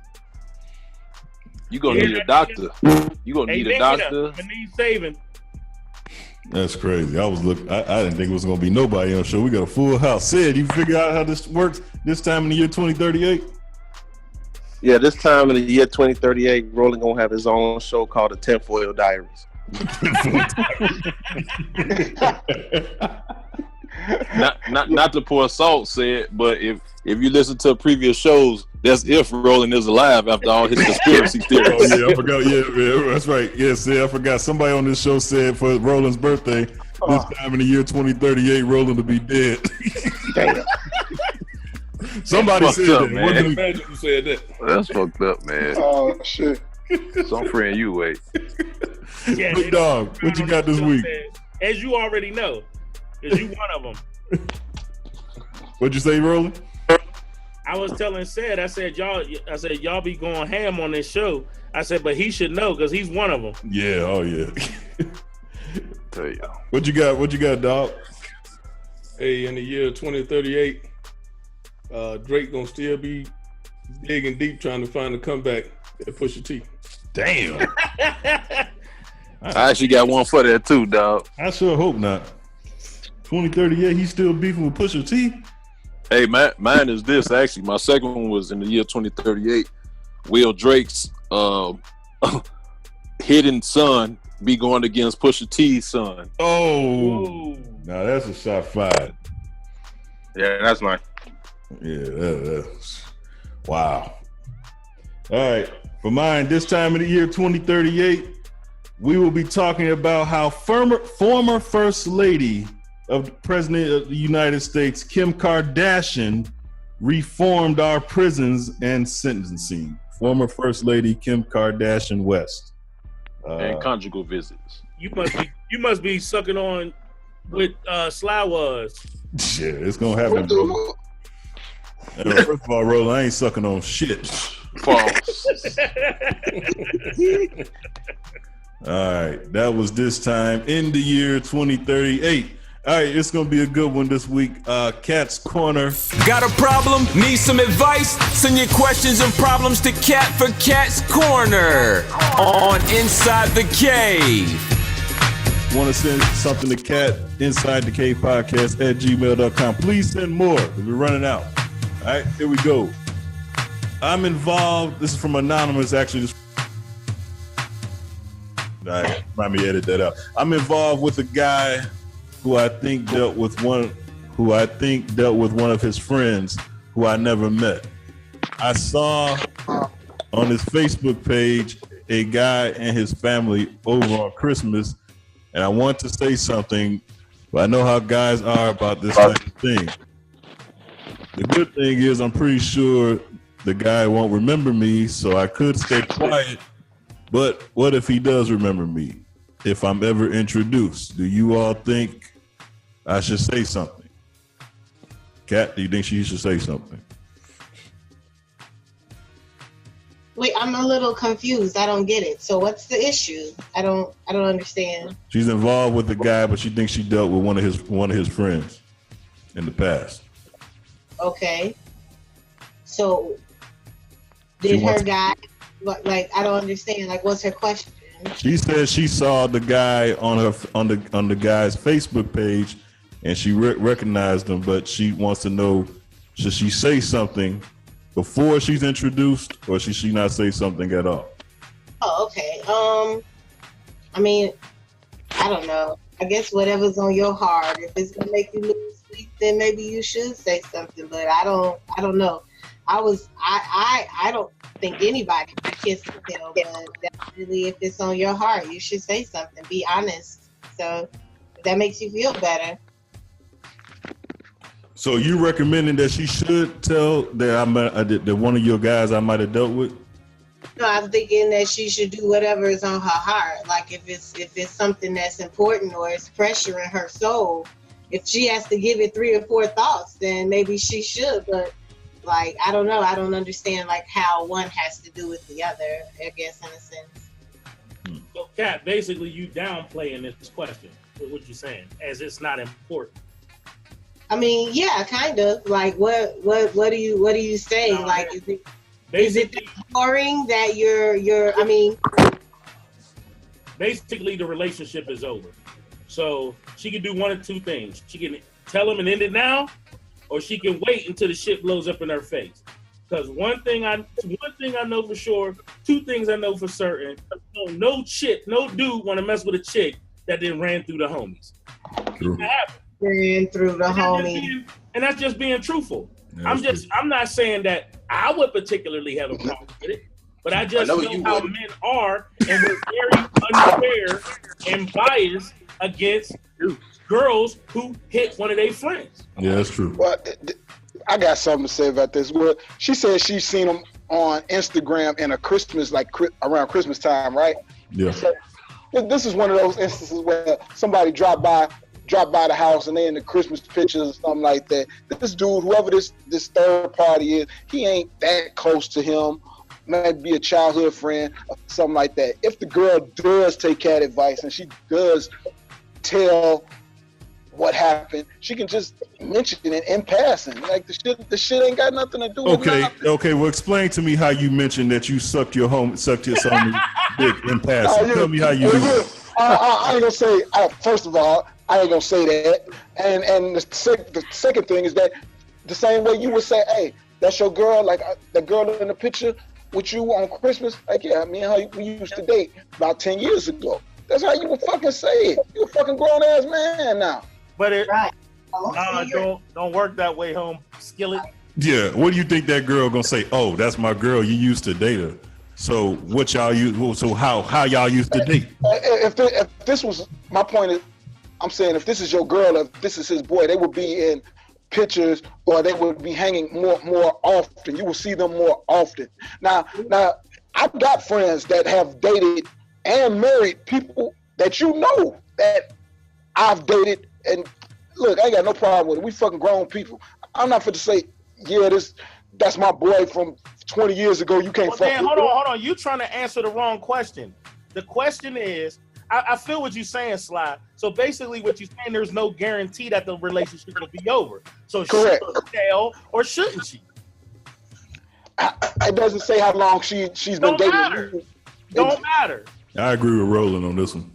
[SPEAKER 4] You gonna need a doctor. You gonna need a doctor.
[SPEAKER 5] I'm gonna need saving.
[SPEAKER 3] That's crazy. I didn't think it was gonna be nobody on the show. We got a full house. Sid, you figure out how this works this time in the year 2038?
[SPEAKER 6] Yeah, this time in the year 2038, Roland gonna have his own show called The Tinfoil Diaries.
[SPEAKER 4] Not to pour salt, said, but if you listen to previous shows, that's if Roland is alive after all his conspiracy theories.
[SPEAKER 3] Oh yeah, I forgot. Yeah, that's right. Yes, I forgot. Somebody on this show said for Roland's birthday, this time in the year 2038, Roland will be dead.
[SPEAKER 6] Damn.
[SPEAKER 3] Somebody said
[SPEAKER 4] up,
[SPEAKER 3] that.
[SPEAKER 4] Man.
[SPEAKER 8] Imagine who said that.
[SPEAKER 4] That's fucked up, man.
[SPEAKER 10] Oh shit.
[SPEAKER 4] Some friend you wait.
[SPEAKER 5] Yeah,
[SPEAKER 3] Big dog, what you got this week?
[SPEAKER 5] As you already know, is you one of them.
[SPEAKER 3] What'd you say, Roland?
[SPEAKER 5] I was telling Sid, I said y'all be going ham on this show. I said, but he should know because he's one of them.
[SPEAKER 3] Yeah, oh yeah.
[SPEAKER 4] Tell you.
[SPEAKER 3] What you got, dog?
[SPEAKER 8] Hey, in the year 2038, Drake gonna still be digging deep trying to find a comeback at Pusha T.
[SPEAKER 3] Damn.
[SPEAKER 4] I actually got one for that too, dog.
[SPEAKER 3] I sure hope not. 2038, he's still beefing with Pusha T?
[SPEAKER 4] Hey, mine is this. Actually, my second one was in the year 2038. Will Drake's hidden son be going against Pusha T's son?
[SPEAKER 3] Oh, now that's a shot fired.
[SPEAKER 6] Yeah, that's mine.
[SPEAKER 3] Yeah, wow. All right, for mine, this time of the year 2038, we will be talking about how former First Lady of the President of the United States, Kim Kardashian, reformed our prisons and sentencing. Former First Lady Kim Kardashian West.
[SPEAKER 4] And conjugal visits.
[SPEAKER 5] You must be sucking on with Sly was.
[SPEAKER 3] Yeah, it's gonna happen, bro. First of all, Roland, I ain't sucking on shit.
[SPEAKER 4] False.
[SPEAKER 3] All right, that was this time in the year 2038. All right, it's gonna be a good one this week. Cat's Corner.
[SPEAKER 2] Got a problem? Need some advice? Send your questions and problems to Cat for Cat's Corner on Inside the Cave.
[SPEAKER 3] Want to send something to Cat Inside the Cave Podcast at gmail.com. Please send more. We're running out. All right, here we go. I'm involved. This is from Anonymous, actually. All right, let me edit that out. I'm involved with a guy who I think dealt with one of his friends who I never met. I saw on his Facebook page a guy and his family over on Christmas, and I want to say something, but I know how guys are about this type of thing. The good thing is I'm pretty sure the guy won't remember me, so I could stay quiet, but what if he does remember me? If I'm ever introduced, do you all think I should say something? Kat, do you think she should say something?
[SPEAKER 7] Wait, I'm a little confused. I don't get it. So what's the issue? I don't understand.
[SPEAKER 3] She's involved with the guy, but she thinks she dealt with one of his friends in the past.
[SPEAKER 7] Okay. So did her guy like I don't understand. Like what's her question?
[SPEAKER 3] She says she saw the guy on the guy's Facebook page, and she recognized him, but she wants to know, should she say something before she's introduced, or should she not say something at all?
[SPEAKER 7] Oh, okay. I mean, I don't know. I guess whatever's on your heart. If it's gonna make you lose sleep, then maybe you should say something. But I don't know. I don't think anybody should kiss and tell, but definitely if it's on your heart, you should say something. Be honest. So if that makes you feel better.
[SPEAKER 3] So you recommending that she should tell that one of your guys I might have dealt with?
[SPEAKER 7] No, I'm thinking that she should do whatever is on her heart. Like if it's something that's important or it's pressure in her soul, if she has to give it 3 or 4 thoughts, then maybe she should. But like, I don't know. I don't understand like how one has to do with the other, I guess, in a sense.
[SPEAKER 5] So, Kat, basically you downplaying this question. What you're saying, as it's not important.
[SPEAKER 7] I mean, yeah, kind of. Like, what do you say? No, like, is it boring that you're? I mean,
[SPEAKER 5] basically, the relationship is over. So she can do one of two things. She can tell him and end it now, or she can wait until the shit blows up in her face. Because one thing I know for sure, two things I know for certain. No dude want to mess with a chick that then ran through the homies.
[SPEAKER 3] True.
[SPEAKER 7] Ran through the homies.
[SPEAKER 5] And that's just being truthful.
[SPEAKER 3] Yeah,
[SPEAKER 5] I'm not saying that I would particularly have a problem with it, but I just know how men are, and we're very unfair and biased against girls who hit one of their friends.
[SPEAKER 3] Yeah, that's true.
[SPEAKER 10] Well, I got something to say about this. Well, she said she's seen him on Instagram in a Christmas, like around Christmas time, right?
[SPEAKER 3] Yeah.
[SPEAKER 10] So, this is one of those instances where somebody dropped by the house and they in the Christmas pictures or something like that. This dude, whoever this third party is, he ain't that close to him. Might be a childhood friend or something like that. If the girl does take cat advice and she does tell what happened, she can just mention it in passing. Like the shit ain't got nothing to do with nothing.
[SPEAKER 3] Okay. Well, explain to me how you mentioned that you sucked your homie's dick in passing. Tell me how you do it.
[SPEAKER 10] I ain't gonna say. First of all, I ain't gonna say that. And the second thing is that the same way you would say, "Hey, that's your girl," like the girl in the picture with you on Christmas. Like, yeah, me and her we used to date about 10 years ago. That's how you would fucking say it. You a fucking grown ass man now.
[SPEAKER 5] But it don't work that way, home skillet.
[SPEAKER 3] Yeah, what do you think that girl gonna say? Oh, that's my girl. You used to date her. So what y'all use? So how y'all used to date?
[SPEAKER 10] If this was my point, is I'm saying if this is your girl, if this is his boy, they would be in pictures or they would be hanging more often. You will see them more often. Now I've got friends that have dated and married people that you know that I've dated. And look, I ain't got no problem with it. We fucking grown people. I'm not fit to say, yeah, that's my boy from 20 years ago. You can't fuck with him.
[SPEAKER 5] Hold on. You trying to answer the wrong question. The question is, I feel what you're saying, Sly. So basically what you're saying, there's no guarantee that the relationship will be over. So
[SPEAKER 10] correct.
[SPEAKER 5] Should she tell or shouldn't she?
[SPEAKER 10] It doesn't say how long she's been dating.
[SPEAKER 5] Don't matter.
[SPEAKER 3] I agree with Roland on this one.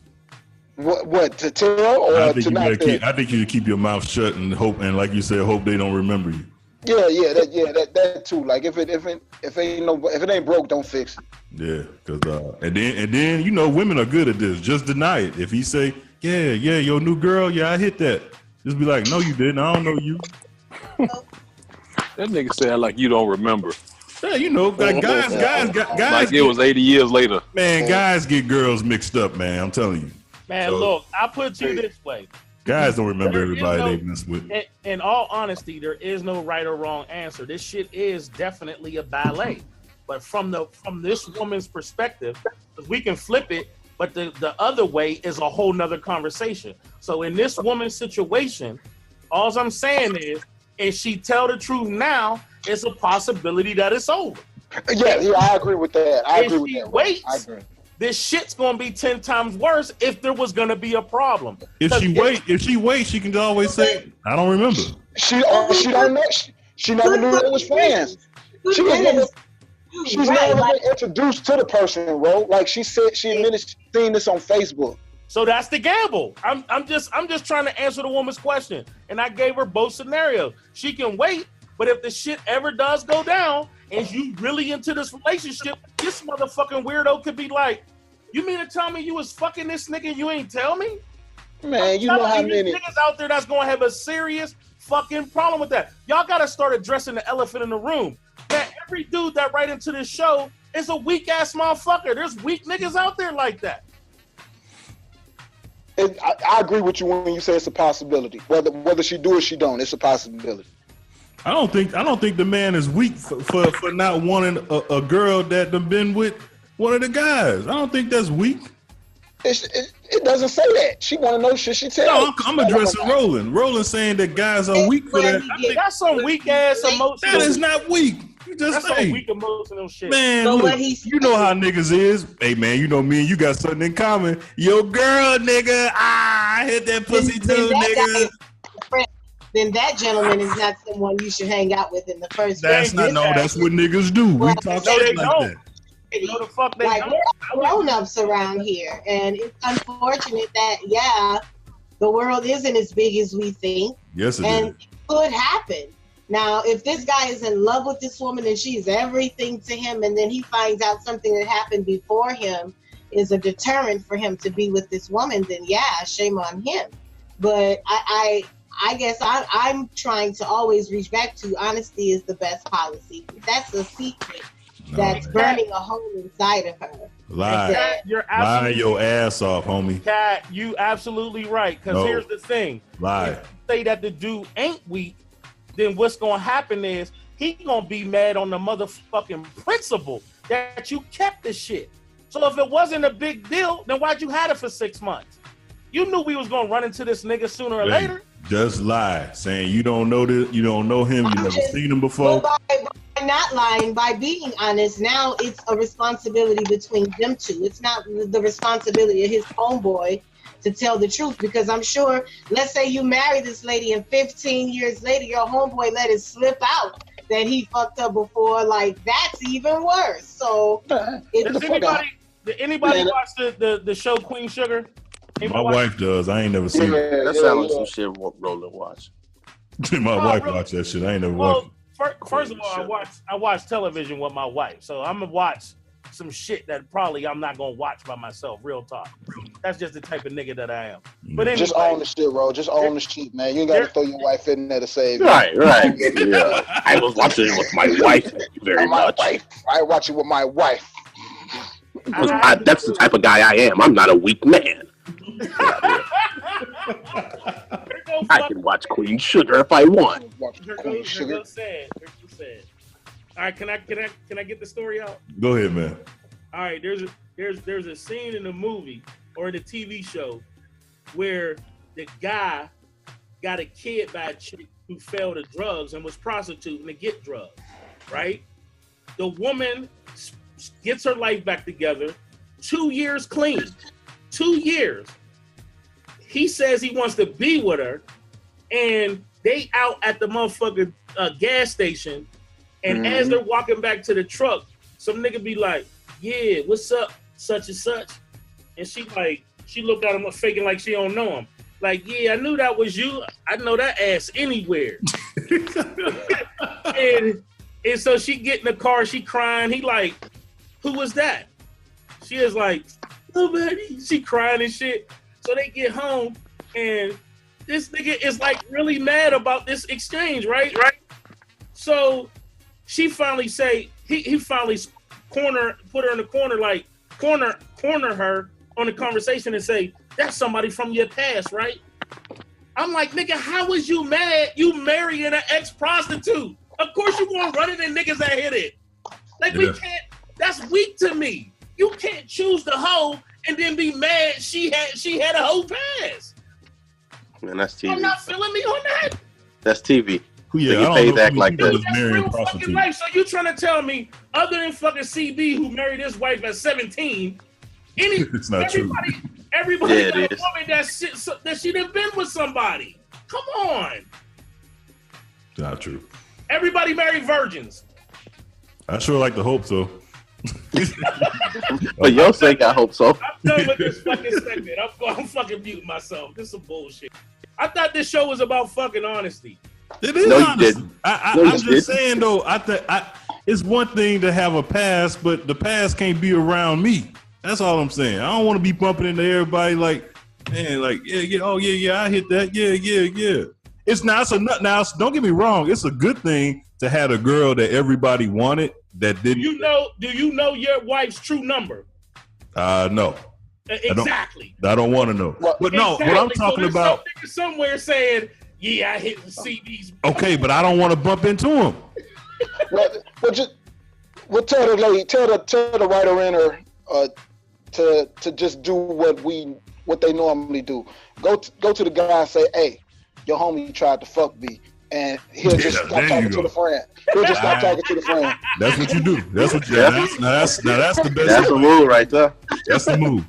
[SPEAKER 10] What to tell or
[SPEAKER 3] I think
[SPEAKER 10] to not tell?
[SPEAKER 3] I think you should keep your mouth shut and hope, and like you said, hope they don't remember you.
[SPEAKER 10] Yeah, that too. Like if it ain't broke, don't fix it.
[SPEAKER 3] Yeah, cause and then you know women are good at this. Just deny it. If he say, yeah, your new girl, yeah, I hit that. Just be like, no, you didn't. I don't know you.
[SPEAKER 4] That nigga said like you don't remember.
[SPEAKER 3] Yeah, you know, like guys.
[SPEAKER 4] Like it was 80 years later.
[SPEAKER 3] Man, guys get girls mixed up, man. I'm telling you.
[SPEAKER 5] Man, look, I put you this way.
[SPEAKER 3] Guys don't remember everybody they mess with.
[SPEAKER 5] In all honesty, there is no right or wrong answer. This shit is definitely a ballet. But from this woman's perspective, we can flip it, but the other way is a whole nother conversation. So in this woman's situation, all I'm saying is, if she tell the truth now, it's a possibility that it's over.
[SPEAKER 10] Yeah, I agree with that. I agree with that.
[SPEAKER 5] Waits,
[SPEAKER 10] I agree.
[SPEAKER 5] This shit's gonna be 10 times worse if there was gonna be a problem.
[SPEAKER 3] If she waits, she can always say, "I don't remember."
[SPEAKER 10] She don't know. She never knew they was friends. She's never been introduced to the person, bro. Like she said, she admitted she seen this on Facebook.
[SPEAKER 5] So that's the gamble. I'm just trying to answer the woman's question, and I gave her both scenarios. She can wait, but if the shit ever does go down, and you really into this relationship, this motherfucking weirdo could be like, "You mean to tell me you was fucking this nigga and you ain't tell me?"
[SPEAKER 10] Man, you know how many
[SPEAKER 5] niggas out there that's gonna have a serious fucking problem with that. Y'all gotta start addressing the elephant in the room. That every dude that write into this show is a weak ass motherfucker. There's weak niggas out there like that.
[SPEAKER 10] I agree with you when you say it's a possibility. Whether she do or she don't, it's a possibility.
[SPEAKER 3] I don't think the man is weak for not wanting a girl that done been with one of the guys. I don't think that's weak.
[SPEAKER 10] It doesn't say that. She want to know should she tell.
[SPEAKER 3] No, I'm addressing Roland. Roland saying that guys are weak for that.
[SPEAKER 5] I think that's some weak ass emotional.
[SPEAKER 3] That is not weak. You just
[SPEAKER 5] that's some weak emotional shit.
[SPEAKER 3] Man, so look, you know how niggas is. Hey man, you know me and you got something in common. Yo girl, nigga. I hit that pussy too, nigga.
[SPEAKER 7] Then that gentleman is not someone you should hang out with in the first place.
[SPEAKER 3] That's what niggas do. We talk shit like that.
[SPEAKER 5] No, the fuck they
[SPEAKER 7] like we're grown-ups around here, and it's unfortunate that the world isn't as big as we think.
[SPEAKER 3] Yes, it
[SPEAKER 7] and
[SPEAKER 3] is.
[SPEAKER 7] it could happen. Now, if this guy is in love with this woman and she's everything to him, and then he finds out something that happened before him is a deterrent for him to be with this woman, then yeah, shame on him. But I guess I'm trying to always reach back to honesty is the best policy. That's a secret that's burning a hole inside of her.
[SPEAKER 3] Lie.
[SPEAKER 5] You're
[SPEAKER 3] Lie your ass off, homie.
[SPEAKER 5] Cat, you absolutely right. Because here's the thing.
[SPEAKER 3] Lie.
[SPEAKER 5] If you say that the dude ain't weak, then what's going to happen is he going to be mad on the motherfucking principle that you kept the shit. So if it wasn't a big deal, then why'd you have it for 6 months? You knew we was going to run into this nigga sooner or later.
[SPEAKER 3] Just lie, saying you don't know this, you don't know him, you never seen him before.
[SPEAKER 7] By not lying, by being honest, now it's a responsibility between them two. It's not the responsibility of his homeboy to tell the truth, because I'm sure, let's say you marry this lady and 15 years later your homeboy let it slip out that he fucked up before, like that's even worse. So
[SPEAKER 5] did anybody watch the show Queen Sugar?
[SPEAKER 3] My wife does. I ain't never seen it.
[SPEAKER 6] That sounds like some shit Roland watch.
[SPEAKER 3] My wife watched that shit. I ain't never watched it.
[SPEAKER 5] First of all, I watch television with my wife, so I'm gonna watch some shit that probably I'm not gonna watch by myself. Real talk. That's just the type of nigga that I am. But anyway,
[SPEAKER 10] just own the shit, bro. Just own the shit, man. You ain't gotta throw your wife in there to save you.
[SPEAKER 6] Right. Yeah. I was watching it with my wife. Thank you very much.
[SPEAKER 10] I watch it with my wife.
[SPEAKER 6] That's the type of guy I am. I'm not a weak man. I can watch Queen Sugar if I want.
[SPEAKER 5] Queen Sugar. Sad. All right, can I get the story out?
[SPEAKER 3] Go ahead, man.
[SPEAKER 5] All right, there's a scene in the movie or in the TV show where the guy got a kid by a chick who fell to drugs and was prostituting to get drugs, right? The woman gets her life back together, 2 years clean, 2 years. He says he wants to be with her, and they out at the motherfucking gas station, and as they're walking back to the truck, some nigga be like, yeah, what's up, such and such? And she looked at him faking like she don't know him. Like, yeah, I knew that was you. I know that ass anywhere. and so she get in the car, she crying. He like, who was that? She is like, nobody. She crying and shit. So they get home, and this nigga is like really mad about this exchange, right? So she finally say, he finally put her in the corner, like corner her on the conversation and say, that's somebody from your past, right? I'm like, nigga, how was you mad? You marrying an ex-prostitute. Of course you gonna run it in niggas that hit it. Like we can't, that's weak to me. You can't choose the hoe and then be mad she had a whole pass.
[SPEAKER 6] Man, that's TV.
[SPEAKER 5] I'm not feeling me on that.
[SPEAKER 6] That's TV.
[SPEAKER 3] Yeah,
[SPEAKER 6] I don't know act like that.
[SPEAKER 5] That's real fucking life. So you trying to tell me, other than fucking CB who married his wife at 17,
[SPEAKER 3] it's not true.
[SPEAKER 5] Everybody got a woman that she done been with somebody. Come on.
[SPEAKER 3] Not true.
[SPEAKER 5] Everybody married virgins.
[SPEAKER 3] I sure like to hope so.
[SPEAKER 6] For your sake, I hope so.
[SPEAKER 5] I'm done with this fucking segment. I'm fucking muting myself. This is some bullshit. I thought this show was about fucking honesty.
[SPEAKER 3] It is honest. I'm just saying though. It's one thing to have a past, but the past can't be around me. That's all I'm saying. I don't want to be bumping into everybody like, man, like yeah, oh yeah, I hit that, yeah. It's not so. Now, don't get me wrong. It's a good thing to have a girl that everybody wanted that didn't.
[SPEAKER 5] Do you know your wife's true number?
[SPEAKER 3] No.
[SPEAKER 5] Exactly.
[SPEAKER 3] I don't want to know. But no, what I'm talking about.
[SPEAKER 5] Somewhere saying, yeah, I hit the CDs.
[SPEAKER 3] Okay, but I don't want to bump into him.
[SPEAKER 10] We'll tell the lady, tell the writer in her to just do what they normally do. Go to the guy and say, hey, your homie tried to fuck me. And he'll just stop talking to the friend. He'll just stop talking to the friend.
[SPEAKER 3] That's what you do. That's what you do. That's the best.
[SPEAKER 6] That's the move right there.
[SPEAKER 3] That's the move.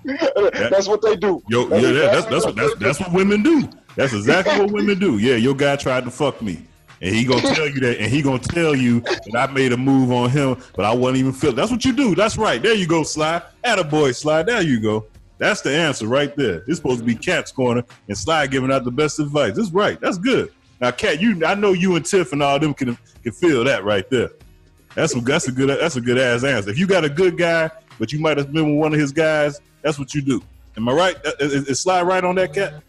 [SPEAKER 10] That's what they do.
[SPEAKER 3] That's what women do. That's exactly what women do. Yeah, your guy tried to fuck me. And he gonna tell you that, and he gonna tell you that I made a move on him, but I wasn't even feeling. That's what you do. That's right. There you go, Sly. Attaboy, Sly. There you go. That's the answer right there. It's supposed to be Cat's Corner, and Sly giving out the best advice. That's right. That's good. Now, Kat, I know you and Tiff and all them can feel that right there. That's a good ass answer. If you got a good guy, but you might have been with one of his guys, that's what you do. Am I right? Is Sly right on that, Kat?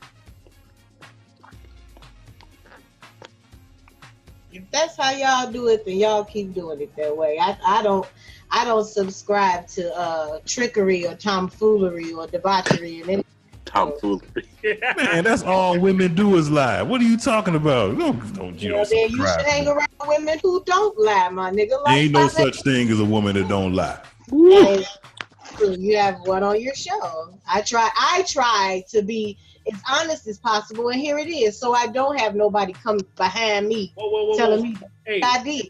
[SPEAKER 7] If that's how y'all do it, then y'all keep doing it that way. I don't subscribe to trickery or tomfoolery or debauchery and anything.
[SPEAKER 6] Tomfoolery.
[SPEAKER 3] Man, that's all women do is lie. What are you talking about? Don't you
[SPEAKER 7] Then you should hang around women who don't lie, my nigga.
[SPEAKER 3] There ain't no such thing as a woman that don't lie.
[SPEAKER 7] And you have one on your show. I try to be as honest as possible, and here it is. So I don't have nobody come behind me telling me
[SPEAKER 5] hey,
[SPEAKER 7] I did.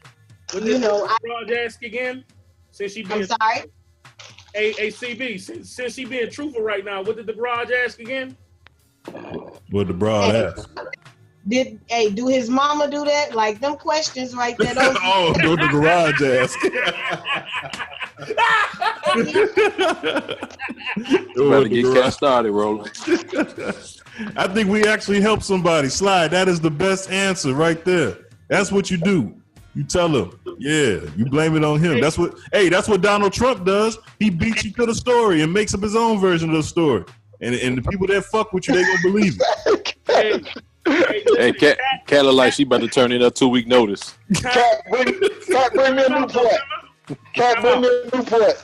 [SPEAKER 5] You know, I ask again. Since she being,
[SPEAKER 7] I'm sorry.
[SPEAKER 5] Hey, CB, since she being truthful right now, what did the garage ask again?
[SPEAKER 3] What the broad ask?
[SPEAKER 7] Do his mama do that? Like them questions right there.
[SPEAKER 3] Oh, what the garage ask?
[SPEAKER 4] Better get Cat started, Roland.
[SPEAKER 3] I think we actually helped somebody. Slide, that is the best answer right there. That's what you do. You tell him, yeah, you blame it on him. That's what Donald Trump does. He beats you to the story and makes up his own version of the story. And the people that fuck with you, they gonna believe it.
[SPEAKER 4] Hey, Cat look like she about to turn in a 2-week notice.
[SPEAKER 10] Cat, bring me a Newport. Cat, bring me a Newport.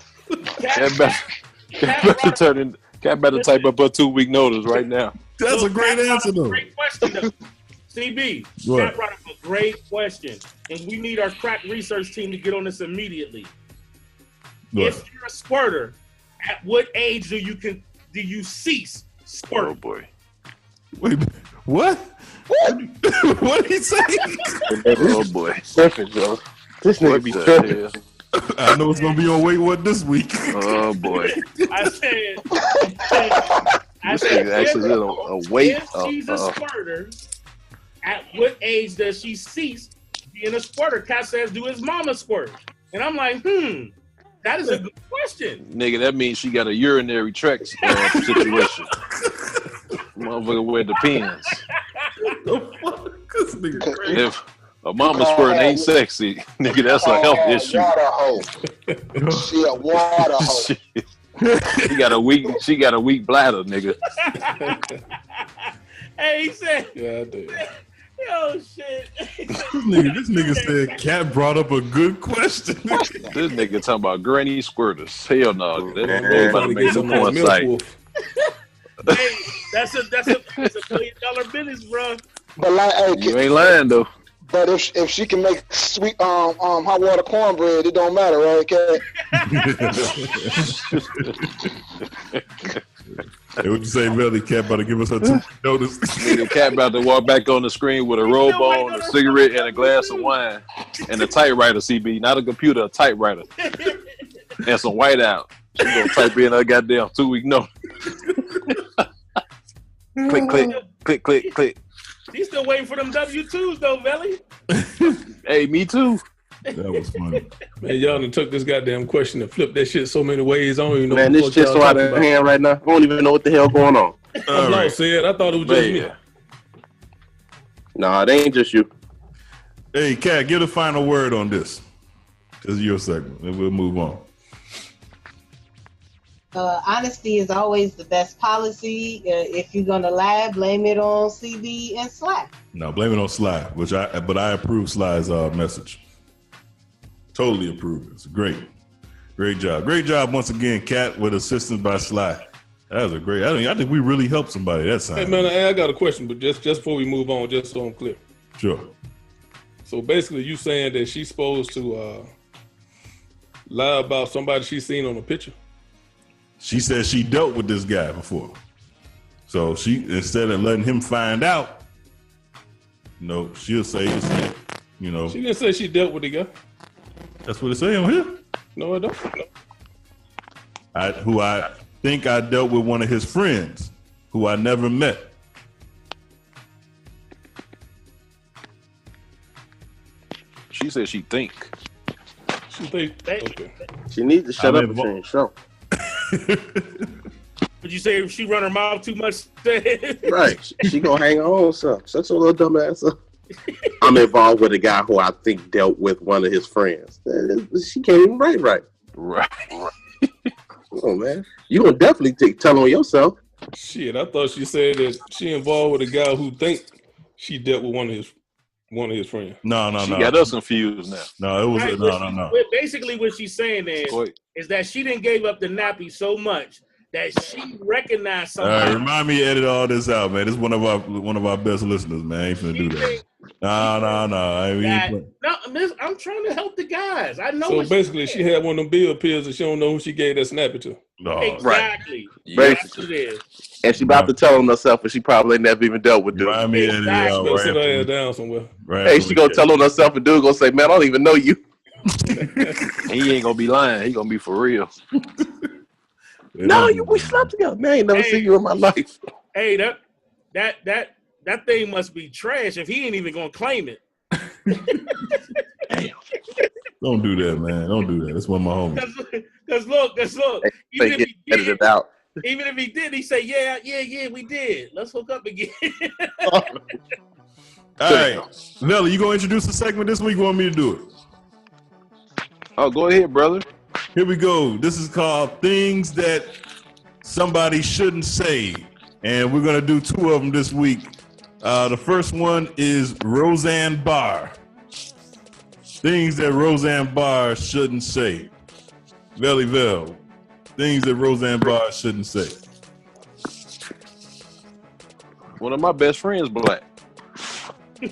[SPEAKER 4] Cat better type up a 2-week notice right now.
[SPEAKER 3] That's a great answer, though.
[SPEAKER 5] Great question, though. CB, Cat brought up a great question, and we need our crack research team to get on this immediately. What? If you're a squirter, at what age do you cease squirting?
[SPEAKER 4] Oh boy!
[SPEAKER 3] Wait, what? What did he say?
[SPEAKER 4] Oh boy!
[SPEAKER 6] Perfect, Joe. This nigga be perfect.
[SPEAKER 3] I know it's gonna be on Wait What this week.
[SPEAKER 4] Oh boy!
[SPEAKER 5] I said,
[SPEAKER 4] actually a weight.
[SPEAKER 5] If she's a squirter, at what age does she cease being a squirter? Cat says, "Do his mama squirt?" And I'm like, that is a good question.
[SPEAKER 4] Nigga, that means she got a urinary tract situation. Motherfucker, where it depends. If a mama squirt ain't sexy, nigga, that's a health issue.
[SPEAKER 10] Water hole. She a water hole.
[SPEAKER 4] She got a weak bladder, nigga.
[SPEAKER 5] Hey, he said, oh shit.
[SPEAKER 3] This nigga said Cat brought up a good question.
[SPEAKER 4] This nigga talking about granny squirters. Hell no. That's about to make some porn site.
[SPEAKER 5] Hey, that's a $1 million business, bro.
[SPEAKER 10] But like, hey,
[SPEAKER 4] you ain't lying though.
[SPEAKER 10] But if she can make sweet hot water cornbread, it don't matter, right, Cat?
[SPEAKER 3] Hey, what you say, Melly? Cat about to give us her 2 notice.
[SPEAKER 4] Nigga, Cat about to walk back on the screen with a robe on, a cigarette, and a glass of wine, and a typewriter, CB, not a computer, a typewriter, and some white out. She gonna type in her goddamn 2-week notice. Click, click, click, click, click.
[SPEAKER 5] He's still waiting for them W-2s though, Melly.
[SPEAKER 4] Hey, me too.
[SPEAKER 3] That was funny.
[SPEAKER 8] Man, y'all done took this goddamn question and flipped that shit so many ways. I don't even know.
[SPEAKER 6] Man, this shit's so out of hand right now. I don't even know what the hell going on.
[SPEAKER 8] I'm lost, Ed. I thought it was just me.
[SPEAKER 6] Nah, it ain't just you.
[SPEAKER 3] Hey, Cat, give a final word on this. This is your segment, and we'll move on.
[SPEAKER 7] Honesty is always the best policy. If you're gonna lie, blame it on CB and Sly.
[SPEAKER 3] No, blame it on Sly, but I approve Sly's message. Totally approve. It's great job once again, Cat, with assistance by Sly. That was a great. I think we really helped somebody that time.
[SPEAKER 8] Hey man, I got a question, but just before we move on, just so I'm clear.
[SPEAKER 3] Sure.
[SPEAKER 8] So basically, you saying that she's supposed to lie about somebody she's seen on a picture?
[SPEAKER 3] She said she dealt with this guy before. So she, instead of letting him find out, she'll say, She
[SPEAKER 8] didn't say she dealt with the guy.
[SPEAKER 3] That's what it say on here.
[SPEAKER 8] No, I don't.
[SPEAKER 3] Who I think I dealt with one of his friends who I never met.
[SPEAKER 4] She said she think.
[SPEAKER 8] Okay.
[SPEAKER 6] She needs to shut up and show.
[SPEAKER 5] Would you say if she run her mouth too much?
[SPEAKER 6] Right. She gonna hang her own self. Such a little dumb ass up. I'm involved with a guy who I think dealt with one of his friends. She can't even write right.
[SPEAKER 4] Right.
[SPEAKER 6] Oh man, you gonna definitely tell on yourself.
[SPEAKER 8] Shit, I thought she said that she involved with a guy who think she dealt with one of his friends.
[SPEAKER 3] No.
[SPEAKER 4] She got us confused now.
[SPEAKER 3] No, it was
[SPEAKER 5] Right,
[SPEAKER 3] no.
[SPEAKER 5] Basically, what she's saying is that she didn't give up the nappy so much that she recognized
[SPEAKER 3] All right,
[SPEAKER 5] somebody.
[SPEAKER 3] remind me to edit all this out, man. This is one of our best listeners, man. I ain't finna do that. No.
[SPEAKER 5] I'm trying to help the guys. I know.
[SPEAKER 8] So basically, she had one of them bill pills and she don't know who she gave that snappy to.
[SPEAKER 3] No.
[SPEAKER 5] Exactly.
[SPEAKER 6] Right.
[SPEAKER 5] That's what it is.
[SPEAKER 6] And she about to tell on herself, and she probably never even dealt with dude.
[SPEAKER 3] Remind me to edit it out,
[SPEAKER 8] Better sit her
[SPEAKER 3] right?
[SPEAKER 8] ass down somewhere.
[SPEAKER 3] Right.
[SPEAKER 6] Hey, she gonna tell on herself, and dude gonna say, "Man, I don't even know you."
[SPEAKER 4] He ain't gonna be lying. He gonna be for real.
[SPEAKER 6] No, we slept together. Man, I ain't never seen you in my life.
[SPEAKER 5] Hey, that thing must be trash if he ain't even gonna claim it.
[SPEAKER 3] Don't do that, man. Don't do that. That's one of my homies.
[SPEAKER 5] Cause look. Even if he
[SPEAKER 6] edit it out.
[SPEAKER 5] Even if he did, he say, yeah, we did. Let's hook up again.
[SPEAKER 3] All right, Nelly, you gonna introduce the segment this week? You want me to do it?
[SPEAKER 4] Oh, go ahead, brother.
[SPEAKER 3] Here we go. This is called Things That Somebody Shouldn't Say. And we're going to do two of them this week. The first one is Roseanne Barr. Things that Roseanne Barr shouldn't say. Velle. Things that Roseanne Barr shouldn't say.
[SPEAKER 4] One of my best friends, black.
[SPEAKER 3] Yeah,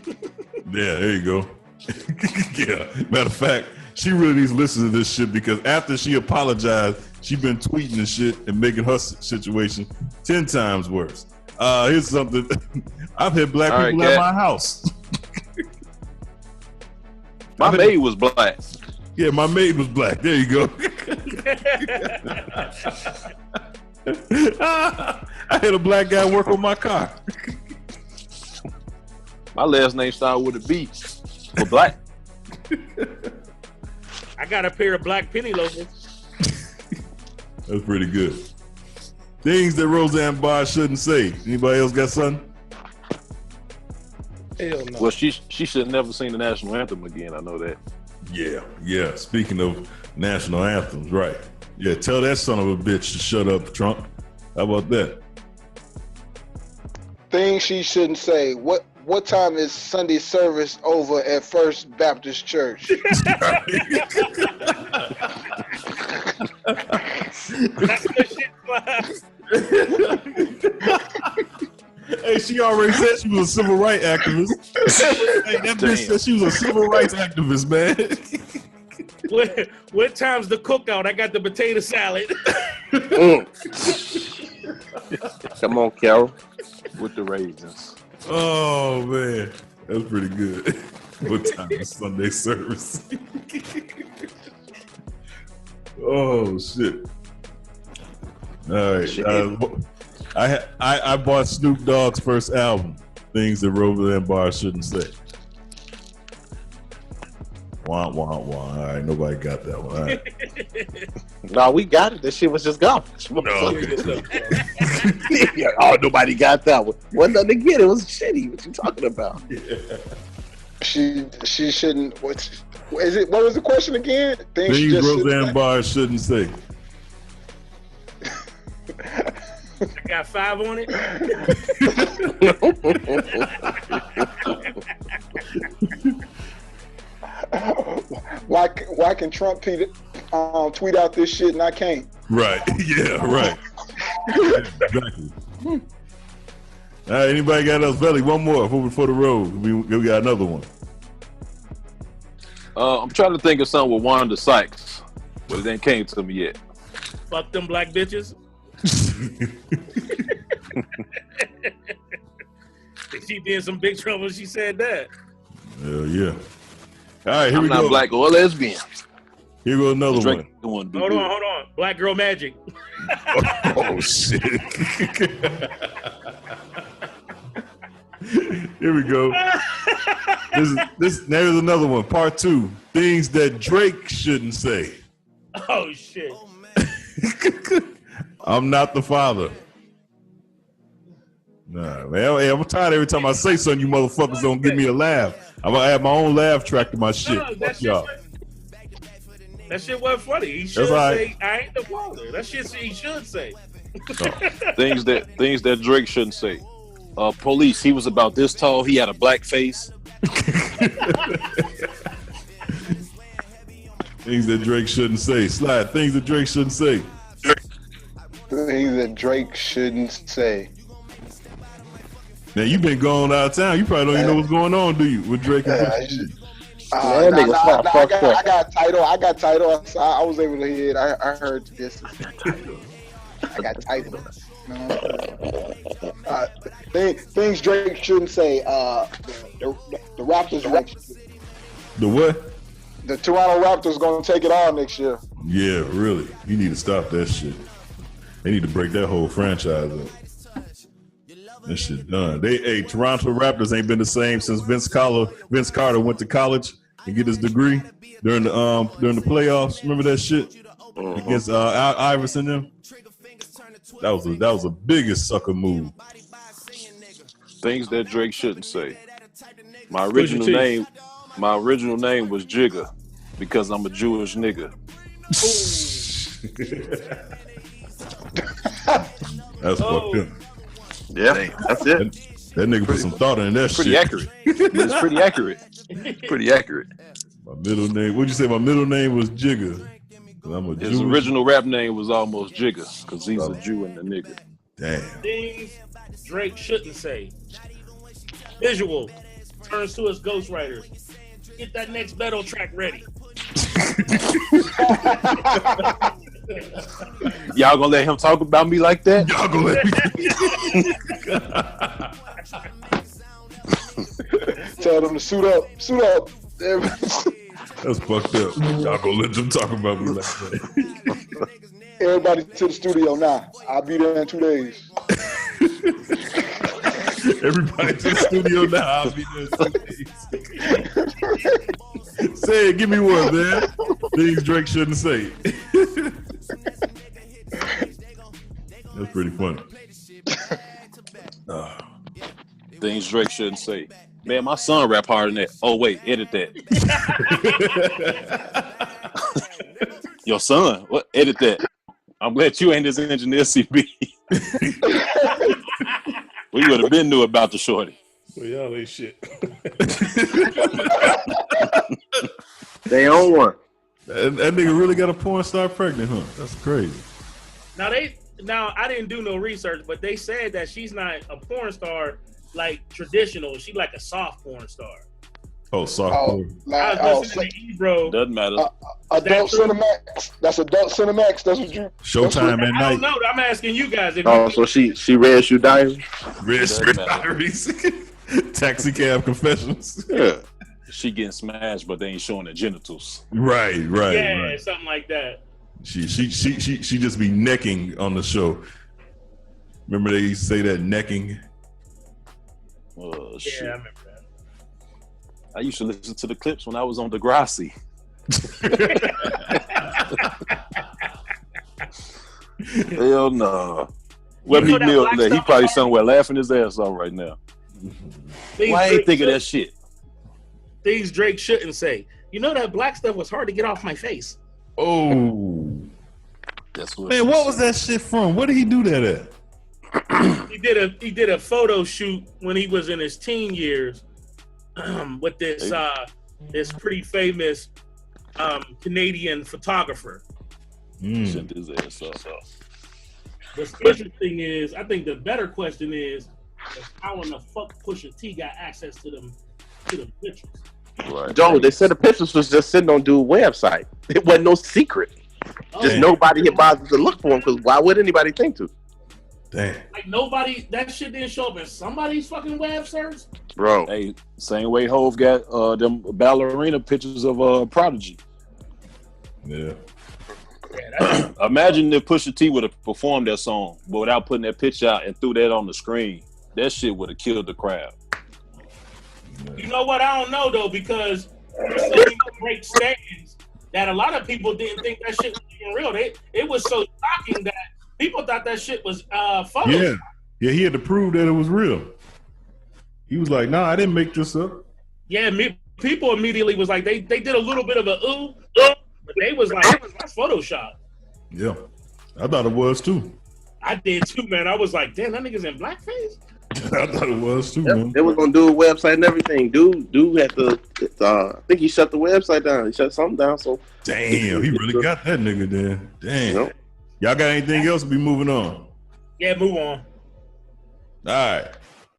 [SPEAKER 3] there you go. Yeah. Matter of fact, she really needs to listen to this shit because after she apologized, she been tweeting and shit and making her situation 10 times worse. Here's something. I've had black people at my house.
[SPEAKER 4] My maid was black.
[SPEAKER 3] Yeah, my maid was black. There you go. I had a black guy work on my car.
[SPEAKER 4] My last name started with a B for black.
[SPEAKER 5] I got a pair of black penny loafers.
[SPEAKER 3] That's pretty good. Things that Roseanne Barr shouldn't say. Anybody else got something?
[SPEAKER 8] Hell no.
[SPEAKER 4] Well, she should never sing the national anthem again. I know that.
[SPEAKER 3] Yeah. Speaking of national anthems, right. Yeah, tell that son of a bitch to shut up, Trump. How about that?
[SPEAKER 10] Things she shouldn't say. What time is Sunday service over at First Baptist Church?
[SPEAKER 3] Hey, she already said she was a civil rights activist. Hey, that bitch said she was a civil rights activist, man.
[SPEAKER 5] What time's the cookout? I got the potato salad.
[SPEAKER 6] Come on, Carol.
[SPEAKER 4] With the raisins.
[SPEAKER 3] Oh, man. That's pretty good. What time is Sunday service? Oh, shit. All right. I bought Snoop Dogg's first album, Things That Roseanne Barr Shouldn't Say. Wah, wah, wah. All right, nobody got that one. All right.
[SPEAKER 6] No, we got it. This shit was just gone. Oh, nobody got that one. Wasn't nothing to get. It was shitty. What you talking about?
[SPEAKER 3] Yeah.
[SPEAKER 10] She shouldn't. What is it? What was the question again?
[SPEAKER 3] Things Roseanne Barr shouldn't say.
[SPEAKER 5] I got 5 on it.
[SPEAKER 10] Why can Trump tweet out this shit and I can't?
[SPEAKER 3] Right. Yeah. Right. Exactly. All right. Anybody got else? Belly, one more for the road. We got another one.
[SPEAKER 4] I'm trying to think of something with Wanda Sykes, but it ain't came to me yet.
[SPEAKER 5] Fuck them black bitches. She did some big trouble. She said that.
[SPEAKER 3] Hell yeah. All right, here we go.
[SPEAKER 4] I'm not black or lesbian.
[SPEAKER 3] Here goes another one.
[SPEAKER 5] Hold on. Black girl magic.
[SPEAKER 3] Oh shit. Here we go. There's another one. Part 2. Things that Drake shouldn't say.
[SPEAKER 5] Oh shit.
[SPEAKER 3] I'm not the father. Nah, man. Hey, I'm tired every time I say something, you motherfuckers don't give me a laugh. I'm gonna add my own laugh track to my shit. Fuck y'all.
[SPEAKER 5] That shit wasn't funny. He should say, "I ain't the father." That shit he should say.
[SPEAKER 4] Things that Drake shouldn't say. Police. He was about this tall. He had a black face.
[SPEAKER 3] Things that Drake shouldn't say. Slide. Things that Drake shouldn't say.
[SPEAKER 10] Things that Drake shouldn't say.
[SPEAKER 3] Now you been going out of town. You probably don't even know what's going on, do you? With Drake and Pusha T.
[SPEAKER 6] I
[SPEAKER 10] got title. I was able to hear it. I heard this. I got title. Things Drake shouldn't say. The Raptors.
[SPEAKER 3] The what?
[SPEAKER 10] The Toronto Raptors gonna take it all next year.
[SPEAKER 3] Yeah, really. You need to stop that shit. They need to break that whole franchise up. That shit done. Toronto Raptors ain't been the same since Vince Carter went to college and get his degree during the playoffs. Remember that shit against Iverson them? That was a biggest sucker move.
[SPEAKER 4] Things that Drake shouldn't say. My original name was Jigga because I'm a Jewish nigga.
[SPEAKER 3] That's fucked up.
[SPEAKER 6] Yeah, that's it.
[SPEAKER 3] That nigga put some thought in that
[SPEAKER 4] pretty
[SPEAKER 3] shit.
[SPEAKER 4] Accurate. It's pretty accurate. Pretty accurate.
[SPEAKER 3] My middle name. What'd you say? My middle name was Jigga.
[SPEAKER 4] His original rap name was almost Jigga because he's a Jew and a nigga.
[SPEAKER 3] Damn.
[SPEAKER 5] Things Drake shouldn't say. Visual turns to his ghostwriters. Get that next battle track ready.
[SPEAKER 4] Y'all gonna let him talk about me like that?
[SPEAKER 3] Y'all gonna let me
[SPEAKER 10] Tell them to suit up.
[SPEAKER 3] That's fucked up. Y'all gonna let them talk about me like that.
[SPEAKER 10] Everybody to the studio now. I'll be there in 2 days.
[SPEAKER 3] Everybody to the studio now. I'll be there in 2 days. Say it. Give me one, man. Things Drake shouldn't say. That's pretty funny.
[SPEAKER 4] Things Drake shouldn't say. Man, my son rap harder than that. Oh, wait, edit that. Your son? What? Edit that. I'm glad you ain't his engineer, CB. We would have been knew about the shorty.
[SPEAKER 8] Well, y'all ain't shit.
[SPEAKER 6] They own one.
[SPEAKER 3] That nigga really got a porn star pregnant, huh? That's crazy.
[SPEAKER 5] Now I didn't do no research, but they said that she's not a porn star like traditional. She like a soft porn star.
[SPEAKER 3] Oh, soft porn.
[SPEAKER 5] I was listening to Ebro.
[SPEAKER 4] Doesn't matter.
[SPEAKER 10] Adult Cinemax. That's Adult Cinemax. That's what you.
[SPEAKER 3] Showtime at night.
[SPEAKER 5] I don't know. I'm asking you guys.
[SPEAKER 6] So she read Shoe Diaries?
[SPEAKER 3] Red Shoe Diaries. Taxi Cab Confessions.
[SPEAKER 6] Yeah.
[SPEAKER 4] She getting smashed, but they ain't showing the genitals.
[SPEAKER 3] Right.
[SPEAKER 5] Yeah, something like that.
[SPEAKER 3] She just be necking on the show. Remember they used to say that, necking?
[SPEAKER 4] Oh, shit.
[SPEAKER 5] Yeah, I remember that.
[SPEAKER 4] I used to listen to the clips when I was on Degrassi. Hell no. What Meek Mill? He probably somewhere laughing his ass off right now. Why ain't think of that shit?
[SPEAKER 5] Things Drake shouldn't say. You know that black stuff was hard to get off my face.
[SPEAKER 3] Oh.
[SPEAKER 4] That's what.
[SPEAKER 3] Man, what was that shit from? Where did he do that at?
[SPEAKER 5] He did a photo shoot when he was in his teen years with this pretty famous Canadian photographer.
[SPEAKER 4] Sent his ass off.
[SPEAKER 5] What's interesting is, I think the better question is how in the fuck Pusha T got access to them pictures.
[SPEAKER 4] Right.
[SPEAKER 6] Joe, they said the pictures was just sitting on dude's website. It wasn't no secret. Just nobody had bothered to look for them because why would anybody think to?
[SPEAKER 3] Damn.
[SPEAKER 5] Like nobody, that shit didn't show up in somebody's fucking web search.
[SPEAKER 6] Bro.
[SPEAKER 4] Hey, same way Hove got them ballerina pictures of Prodigy.
[SPEAKER 3] Yeah.
[SPEAKER 4] Imagine if Pusha T would have performed that song, but without putting that picture out and threw that on the screen, that shit would have killed the crowd.
[SPEAKER 5] You know what? I don't know though, because there's so many great stands that a lot of people didn't think that shit was even real. It was so shocking that people thought that shit was photos.
[SPEAKER 3] Yeah. Yeah, he had to prove that it was real. He was like, "Nah, I didn't make this up."
[SPEAKER 5] Yeah, people immediately was like, they did a little bit of a but they was like, that's Photoshop.
[SPEAKER 3] Yeah, I thought it was too.
[SPEAKER 5] I did too, man. I was like, damn, that nigga's in blackface.
[SPEAKER 3] I thought it was too, man.
[SPEAKER 6] They were gonna do a website and everything. Dude had to. I think he shut the website down. He shut something down. So
[SPEAKER 3] damn, he really got that nigga there. Damn. Yep. Y'all got anything else to be moving on?
[SPEAKER 5] Yeah, move on.
[SPEAKER 3] All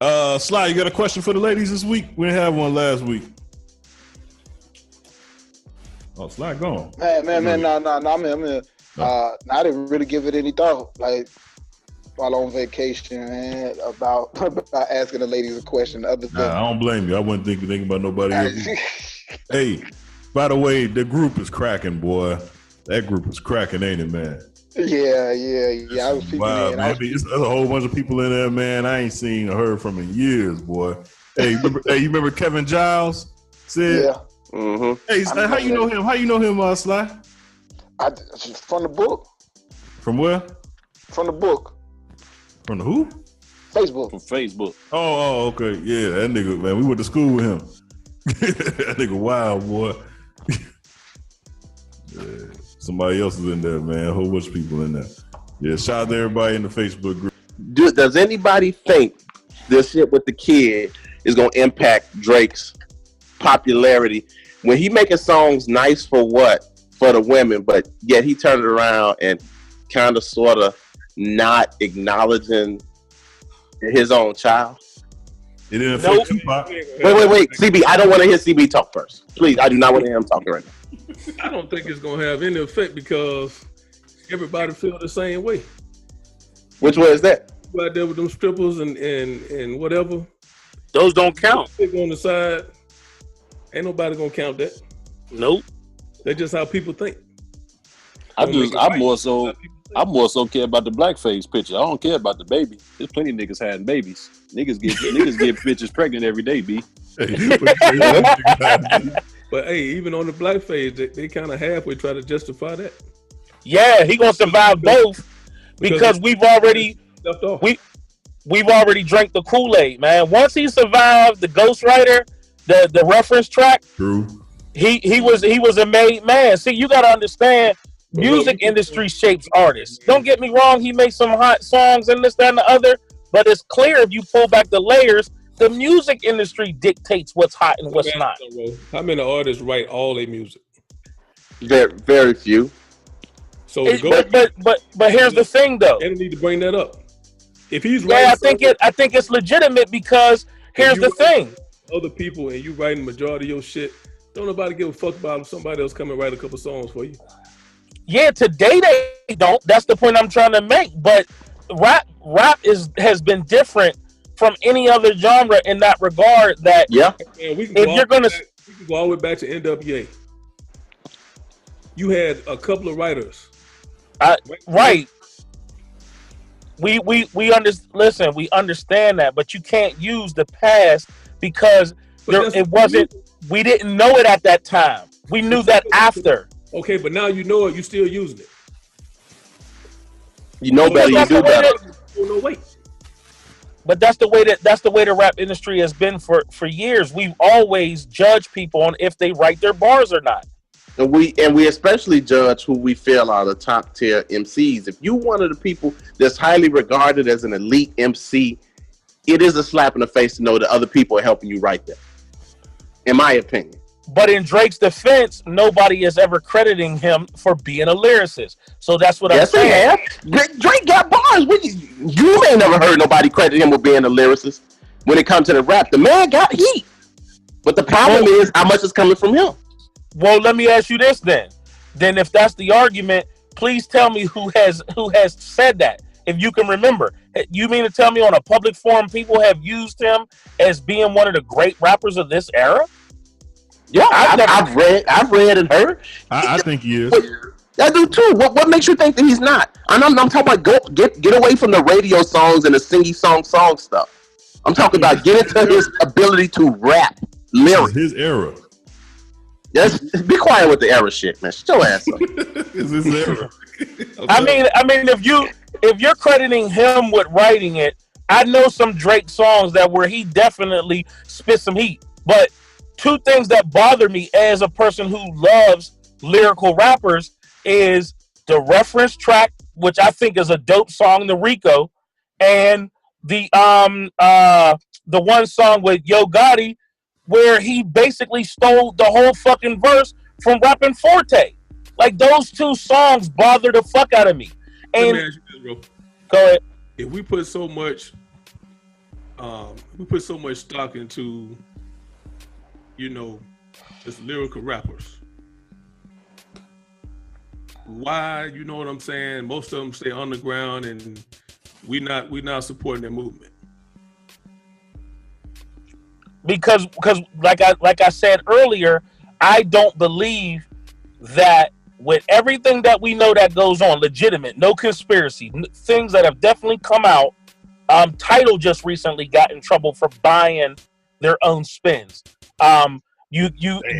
[SPEAKER 3] right. Sly, you got a question for the ladies this week? We didn't have one last week. Oh, Sly gone.
[SPEAKER 10] Man, no, I'm here. I didn't really give it any thought. Like, while on vacation, man, about asking the ladies a question. Other than
[SPEAKER 3] I don't blame you. I wasn't thinking about nobody else. Hey, by the way, the group is cracking, boy. That group is cracking, ain't it, man?
[SPEAKER 10] Yeah. I was peeking in.
[SPEAKER 3] There's a whole bunch of people in there, man. I ain't seen or heard from in years, boy. Hey, you remember Kevin Giles? Said,
[SPEAKER 10] yeah.
[SPEAKER 3] Mm-hmm. Hey, how you know him? How you know him, Sly?
[SPEAKER 10] From the book.
[SPEAKER 3] From where?
[SPEAKER 10] From the book.
[SPEAKER 3] From the who?
[SPEAKER 10] Facebook.
[SPEAKER 4] From Facebook.
[SPEAKER 3] Oh, okay. Yeah, that nigga, man. We went to school with him. That nigga wild, boy. Yeah. Somebody else is in there, man. A whole bunch of people in there. Yeah, shout out to everybody in the Facebook group.
[SPEAKER 6] Does anybody think this shit with the kid is gonna impact Drake's popularity when he making songs nice for what? For the women, but yet he turned it around and kind of sort of not acknowledging his own child?
[SPEAKER 3] It didn't affect Tupac.
[SPEAKER 6] Wait. CB, I don't want to hear CB talk first. Please, I do not want to hear him talking right now.
[SPEAKER 8] I don't think it's gonna have any effect because everybody feel the same way.
[SPEAKER 6] Which way is that?
[SPEAKER 8] You out there with them strippers and whatever.
[SPEAKER 5] Those don't count.
[SPEAKER 8] On the side, ain't nobody gonna count that.
[SPEAKER 5] Nope.
[SPEAKER 8] That's just how people think.
[SPEAKER 4] I more so care about the blackface picture. I don't care about the baby. There's plenty of niggas having babies. Niggas get bitches pregnant every day, B.
[SPEAKER 8] But hey, even on the blackface, they kind of halfway try to justify that.
[SPEAKER 5] Yeah, he gonna survive both because we've already drank the Kool-Aid, man. Once he survived the ghostwriter, the reference track,
[SPEAKER 3] true.
[SPEAKER 5] He was a made man. See, you gotta understand, music industry shapes artists. Don't get me wrong, he makes some hot songs and this, that, and the other, but it's clear if you pull back the layers, the music industry dictates what's hot and what's not.
[SPEAKER 8] How many artists write all their music?
[SPEAKER 6] Very, very few.
[SPEAKER 8] So
[SPEAKER 5] but here's the thing, though.
[SPEAKER 8] They don't need to bring that up. If he's
[SPEAKER 5] I think it's legitimate because here's the thing.
[SPEAKER 8] Other people and you writing the majority of your shit, don't nobody give a fuck about if somebody else come and write a couple songs for you.
[SPEAKER 5] Yeah, today they don't. That's the point I'm trying to make. But rap has been different from any other genre in that regard. That
[SPEAKER 8] we can go all the way back to NWA. You had a couple of writers.
[SPEAKER 5] Right. We understand that, but you can't use the past because it wasn't. We didn't know it at that time. We knew that after.
[SPEAKER 8] Okay, but now you know it. You still using it.
[SPEAKER 6] You know better. You do better.
[SPEAKER 8] No wait.
[SPEAKER 5] But that's the way the rap industry has been for years. We've always judged people on if they write their bars or not.
[SPEAKER 6] And we especially judge who we feel are the top tier MCs. If you one of the people that's highly regarded as an elite MC, it is a slap in the face to know that other people are helping you write that. In my opinion.
[SPEAKER 5] But in Drake's defense, nobody is ever crediting him for being a lyricist. So that's what I'm saying.
[SPEAKER 6] Drake got bars. You ain't never heard nobody credit him with being a lyricist. When it comes to the rap, the man got heat. But the problem is how much is coming from him.
[SPEAKER 5] Well, let me ask you this then. Then if that's the argument, please tell me who has said that. If you can remember. You mean to tell me on a public forum people have used him as being one of the great rappers of this era?
[SPEAKER 6] Yeah, I've read and heard.
[SPEAKER 3] I think he is.
[SPEAKER 6] I do too. What makes you think that he's not? I'm talking about get away from the radio songs and the singy song stuff. I'm talking about get into his ability to rap lyrics.
[SPEAKER 3] His era.
[SPEAKER 6] Yes, be quiet with the era shit, man. Shut your ass up.
[SPEAKER 3] It's his era.
[SPEAKER 5] I mean, if you're crediting him with writing it, I know some Drake songs that where he definitely spit some heat. But two things that bother me as a person who loves lyrical rappers is the reference track, which I think is a dope song, the Rico, and the one song with Yo Gotti where he basically stole the whole fucking verse from Rappin' Forte. Like, those two songs bother the fuck out of me. And
[SPEAKER 8] let me ask you this, bro.
[SPEAKER 5] Go ahead.
[SPEAKER 8] If we put so much stock into, just lyrical rappers, why, you know what I'm saying, most of them stay underground and we not supporting their movement?
[SPEAKER 5] Because like I said earlier, I don't believe that with everything that we know that goes on, legitimate, no conspiracy, things that have definitely come out. Tidal just recently got in trouble for buying their own spins. You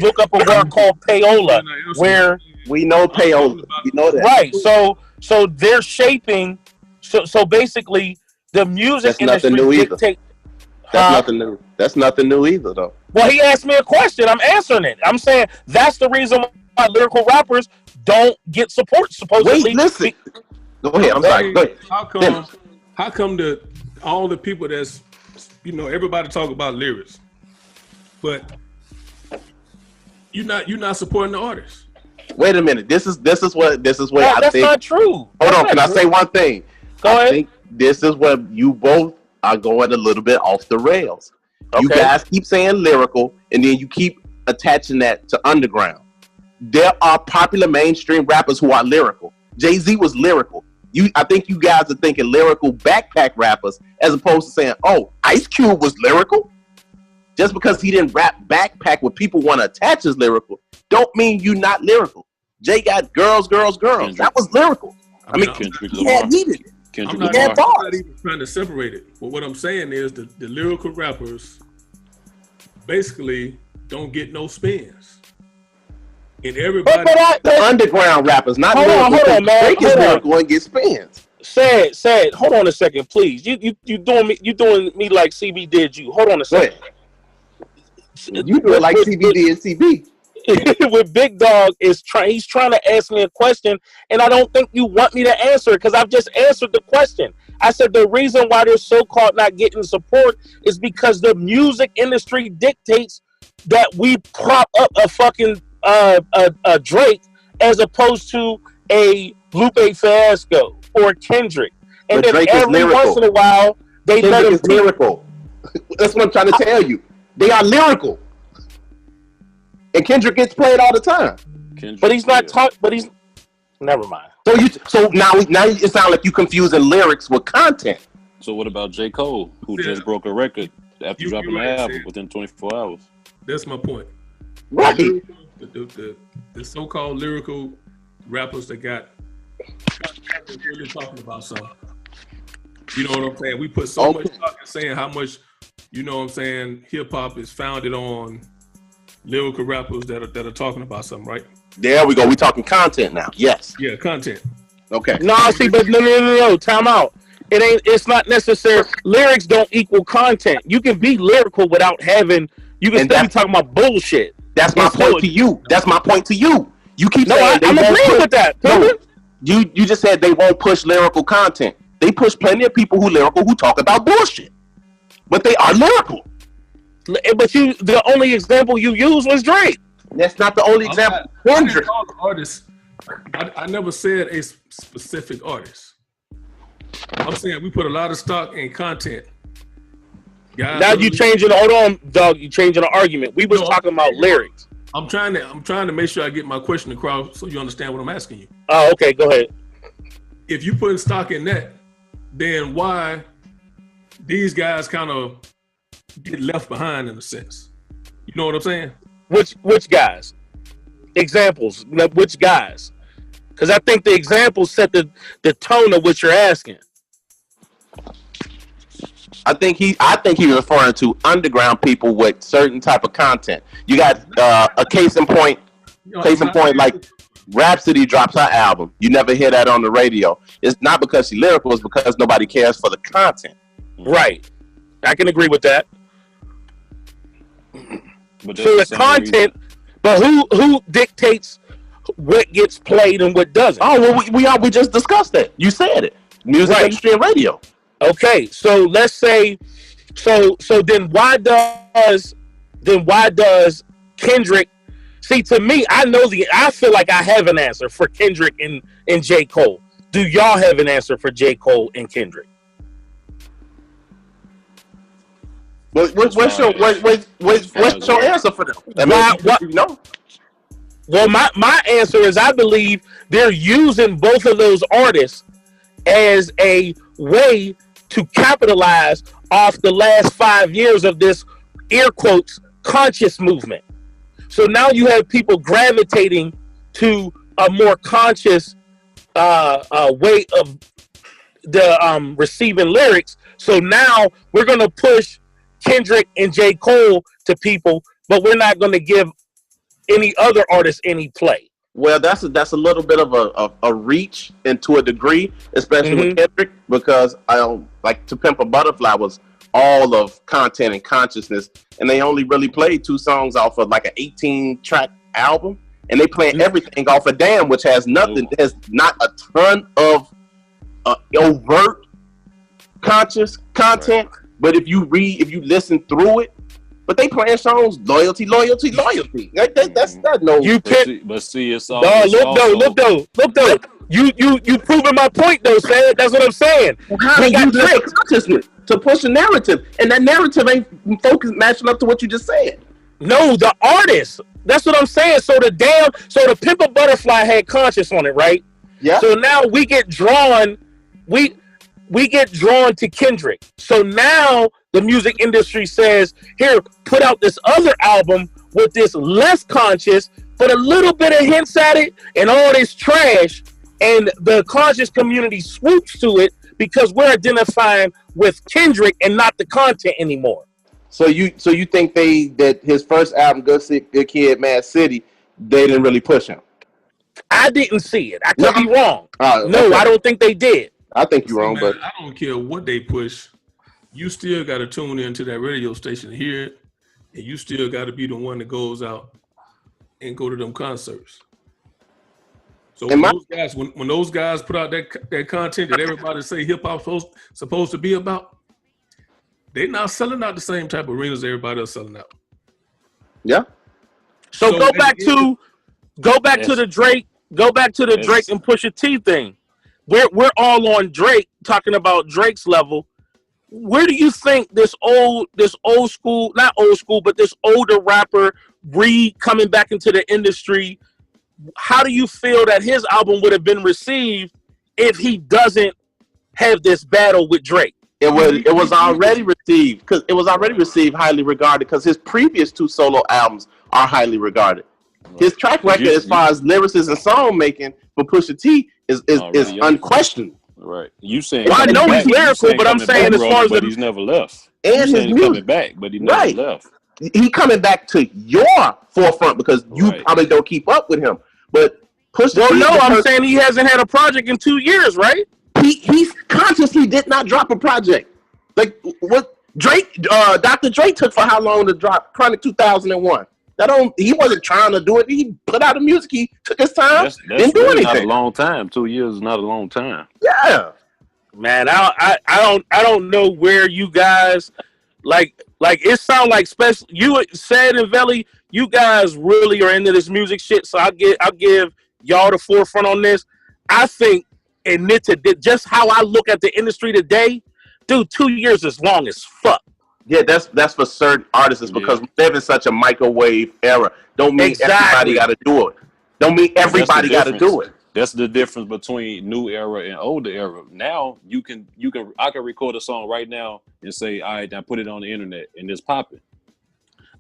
[SPEAKER 5] look up a word called payola, where
[SPEAKER 6] we know payola. We know that,
[SPEAKER 5] right? So they're shaping. So basically, the music industry dictate.
[SPEAKER 6] That's nothing new. That's nothing new either, though.
[SPEAKER 5] Well, he asked me a question. I'm answering it. I'm saying that's the reason why lyrical rappers don't get support. Supposedly.
[SPEAKER 6] Wait, listen. Go ahead. I'm sorry. Go ahead.
[SPEAKER 8] How come all the people that's, everybody talk about lyrics, but you're not supporting the artists?
[SPEAKER 6] Wait a minute. This is where
[SPEAKER 5] that's
[SPEAKER 6] I think.
[SPEAKER 5] Not true.
[SPEAKER 6] Hold on. Can I say one thing?
[SPEAKER 5] Go ahead.
[SPEAKER 6] I think this is where you both are going a little bit off the rails. Okay. You guys keep saying lyrical, and then you keep attaching that to underground. There are popular mainstream rappers who are lyrical. Jay-Z was lyrical. I think you guys are thinking lyrical backpack rappers as opposed to saying, oh, Ice Cube was lyrical. Just because he didn't rap backpack what people want to attach as lyrical, don't mean you not lyrical. Jay got girls.
[SPEAKER 4] Kendrick.
[SPEAKER 6] That was lyrical. He had needed it.
[SPEAKER 8] I'm not even trying to separate it. But what I'm saying is the lyrical rappers basically don't get no spins. And everybody,
[SPEAKER 6] the underground rappers, not
[SPEAKER 5] lyrical. Hold on, man.
[SPEAKER 6] Drake is lyrical and get spins.
[SPEAKER 5] Sad. Hold on a second, please. You doing me like CB did you. Hold on a second.
[SPEAKER 6] You do it like CB did CB.
[SPEAKER 5] With Big Dog he's trying to ask me a question, and I don't think you want me to answer it because I've just answered the question. I said the reason why they're so-called not getting support is because the music industry dictates that we prop up a fucking a Drake as opposed to a Lupe Fiasco or Kendrick. And
[SPEAKER 6] but
[SPEAKER 5] then
[SPEAKER 6] Drake
[SPEAKER 5] every once in a while they let him
[SPEAKER 6] lyrical. That's what I'm trying to tell you. They are lyrical. And Kendrick gets played all the time.
[SPEAKER 5] But he's not talking. But he's never mind.
[SPEAKER 6] So now it sounds like you confusing lyrics with content.
[SPEAKER 4] So what about J. Cole, who just broke a record after dropping an album within 24 hours?
[SPEAKER 8] That's my point.
[SPEAKER 6] Right.
[SPEAKER 8] The so-called lyrical rappers that got really talking about something. You know what I'm saying? We put so much talk in saying how much, you know what I'm saying, hip hop is founded on lyrical rappers that are talking about something, right?
[SPEAKER 6] There we go. We talking content now. Yes.
[SPEAKER 8] Yeah, content.
[SPEAKER 6] Okay.
[SPEAKER 5] No, see, but no. Time out. It's not necessary. Lyrics don't equal content. You can be lyrical without having. You can still be talking about bullshit.
[SPEAKER 6] That's my point to you. That's my point to you. You keep saying
[SPEAKER 5] I'm agreeing with that.
[SPEAKER 6] No, you just said they won't push lyrical content. They push plenty of people who talk about bullshit, but they are lyrical.
[SPEAKER 5] But the only example you used was Drake.
[SPEAKER 6] That's not the only example. Kendrick.
[SPEAKER 8] I never said a specific artist. I'm saying we put a lot of stock in content. Guys,
[SPEAKER 5] now you changing. Hold on, dog. You changing the argument. We was talking about lyrics.
[SPEAKER 8] I'm trying to make sure I get my question across so you understand what I'm asking you.
[SPEAKER 5] Oh, okay. Go ahead.
[SPEAKER 8] If you put stock in that, then why these guys kind of get left behind in a sense? You know what I'm saying?
[SPEAKER 5] Which guys? Examples. Which guys? Because I think the examples set the tone of what you're asking.
[SPEAKER 6] I think he's referring to underground people with certain type of content. You got a case in point. Like Rhapsody drops her album. You never hear that on the radio. It's not because she's lyrical. It's because nobody cares for the content.
[SPEAKER 5] Right. I can agree with that.
[SPEAKER 4] But
[SPEAKER 5] So the content, but who dictates what gets played and what doesn't?
[SPEAKER 6] Oh, well, we just discussed that. You said it. Music industry and radio.
[SPEAKER 5] Okay, so let's say, so then why does Kendrick? See, to me, I feel like I have an answer for Kendrick and J. Cole. Do y'all have an answer for J. Cole and Kendrick?
[SPEAKER 6] What's your answer for them?
[SPEAKER 5] Well, my answer is I believe they're using both of those artists as a way to capitalize off the last 5 years of this air quotes conscious movement. So now you have people gravitating to a more conscious way of the receiving lyrics. So now we're gonna push Kendrick and J. Cole to people, but we're not going to give any other artists any play.
[SPEAKER 6] Well, that's a little bit of a reach, and to a degree, especially with Kendrick, because like To Pimp a Butterfly was all of content and consciousness, and they only really played 2 songs off of like an 18-track album, and they playing everything off of Damn, which has nothing. There's not a ton of overt conscious content. Right. But if you listen through it, but they playing songs loyalty. That's not no.
[SPEAKER 4] You can't. But see, it's all.
[SPEAKER 5] Look though. You proving my point though, Sad. That's what I'm saying.
[SPEAKER 6] How do you use consciousness to push a narrative, and that narrative ain't matching up to what you just said?
[SPEAKER 5] No, the artist. That's what I'm saying. So the Pimp a Butterfly had conscious on it, right?
[SPEAKER 6] Yeah.
[SPEAKER 5] So now we get drawn. We get drawn to Kendrick. So now the music industry says, here, put out this other album with this less conscious, but a little bit of hints at it and all this trash. And the conscious community swoops to it because we're identifying with Kendrick and not the content anymore.
[SPEAKER 6] So you think that his first album, Good Kid, Mad City, they didn't really push him?
[SPEAKER 5] I didn't see it. I could be wrong. No,
[SPEAKER 6] okay.
[SPEAKER 5] I don't think they did.
[SPEAKER 6] I think you're wrong, but
[SPEAKER 8] I don't care what they push. You still got to tune into that radio station to hear it, and you still got to be the one that goes out and go to them concerts. So when those guys put out that content that everybody say hip hop supposed to be about, they're not selling out the same type of arenas everybody else selling out.
[SPEAKER 6] Yeah.
[SPEAKER 5] So go back to the Drake Drake and Pusha T thing. We're all on Drake, talking about Drake's level. Where do you think this old school, not old school, but this older rapper coming back into the industry? How do you feel that his album would have been received if he doesn't have this battle with Drake?
[SPEAKER 6] It was already received because it was already received highly regarded because his previous 2 solo albums are highly regarded. His track record as far as lyrics and song making for Pusha T is unquestioned.
[SPEAKER 4] Right. You saying?
[SPEAKER 5] Well, I know he's lyrical, but I'm saying as far as
[SPEAKER 4] he's never left.
[SPEAKER 6] And his music
[SPEAKER 4] coming back, but he never left.
[SPEAKER 6] He coming back to your forefront because you probably don't keep up with him. But Pusha T,
[SPEAKER 5] I'm saying he hasn't had a project in 2 years, right?
[SPEAKER 6] He consciously did not drop a project. Like what Drake, Dr. Drake took for how long to drop Chronic 2001? He wasn't trying to do it. He put out the music. He took his time. Didn't do anything.
[SPEAKER 4] Not a long time. 2 years is not a long time.
[SPEAKER 6] Yeah,
[SPEAKER 5] man. I don't know where you guys like. It sound like special. You said and Veli, you guys really are into this music shit. So I'll give y'all the forefront on this. I think and just how I look at the industry today, dude. 2 years is long as fuck.
[SPEAKER 6] Yeah, that's for certain artists because we live in such a microwave era. Don't mean everybody got to do it. Don't mean everybody got to do it.
[SPEAKER 4] That's the difference between new era and older era. Now I can record a song right now and say, all right, now put it on the internet and it's popping.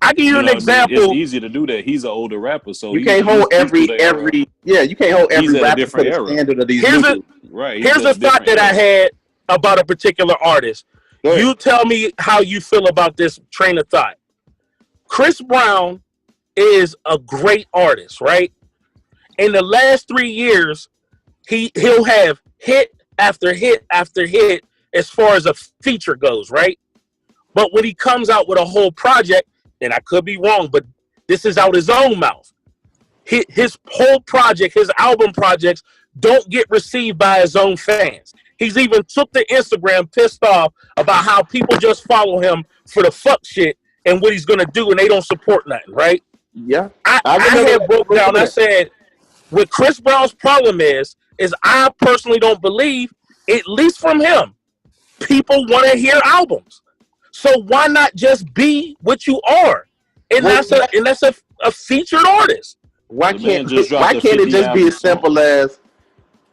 [SPEAKER 5] I give you an example.
[SPEAKER 4] It's easy to do that. He's an older rapper, so
[SPEAKER 6] you can't hold every rapper to the standard of these.
[SPEAKER 5] Here's a thought that I had about a particular artist. You tell me how you feel about this train of thought. Chris Brown is a great artist, right? In the last 3 years, he'll have hit after hit after hit, as far as a feature goes, right? But when he comes out with a whole project, and I could be wrong, but this is out his own mouth. His whole project, his album projects, don't get received by his own fans. He's even took to Instagram pissed off about how people just follow him for the fuck shit and what he's gonna do, and they don't support nothing, right?
[SPEAKER 6] Yeah.
[SPEAKER 5] I had broke down. I said, what Chris Brown's problem is I personally don't believe, at least from him, people want to hear albums. So why not just be what you are? And that's a featured artist.
[SPEAKER 6] Why can't it just be as simple as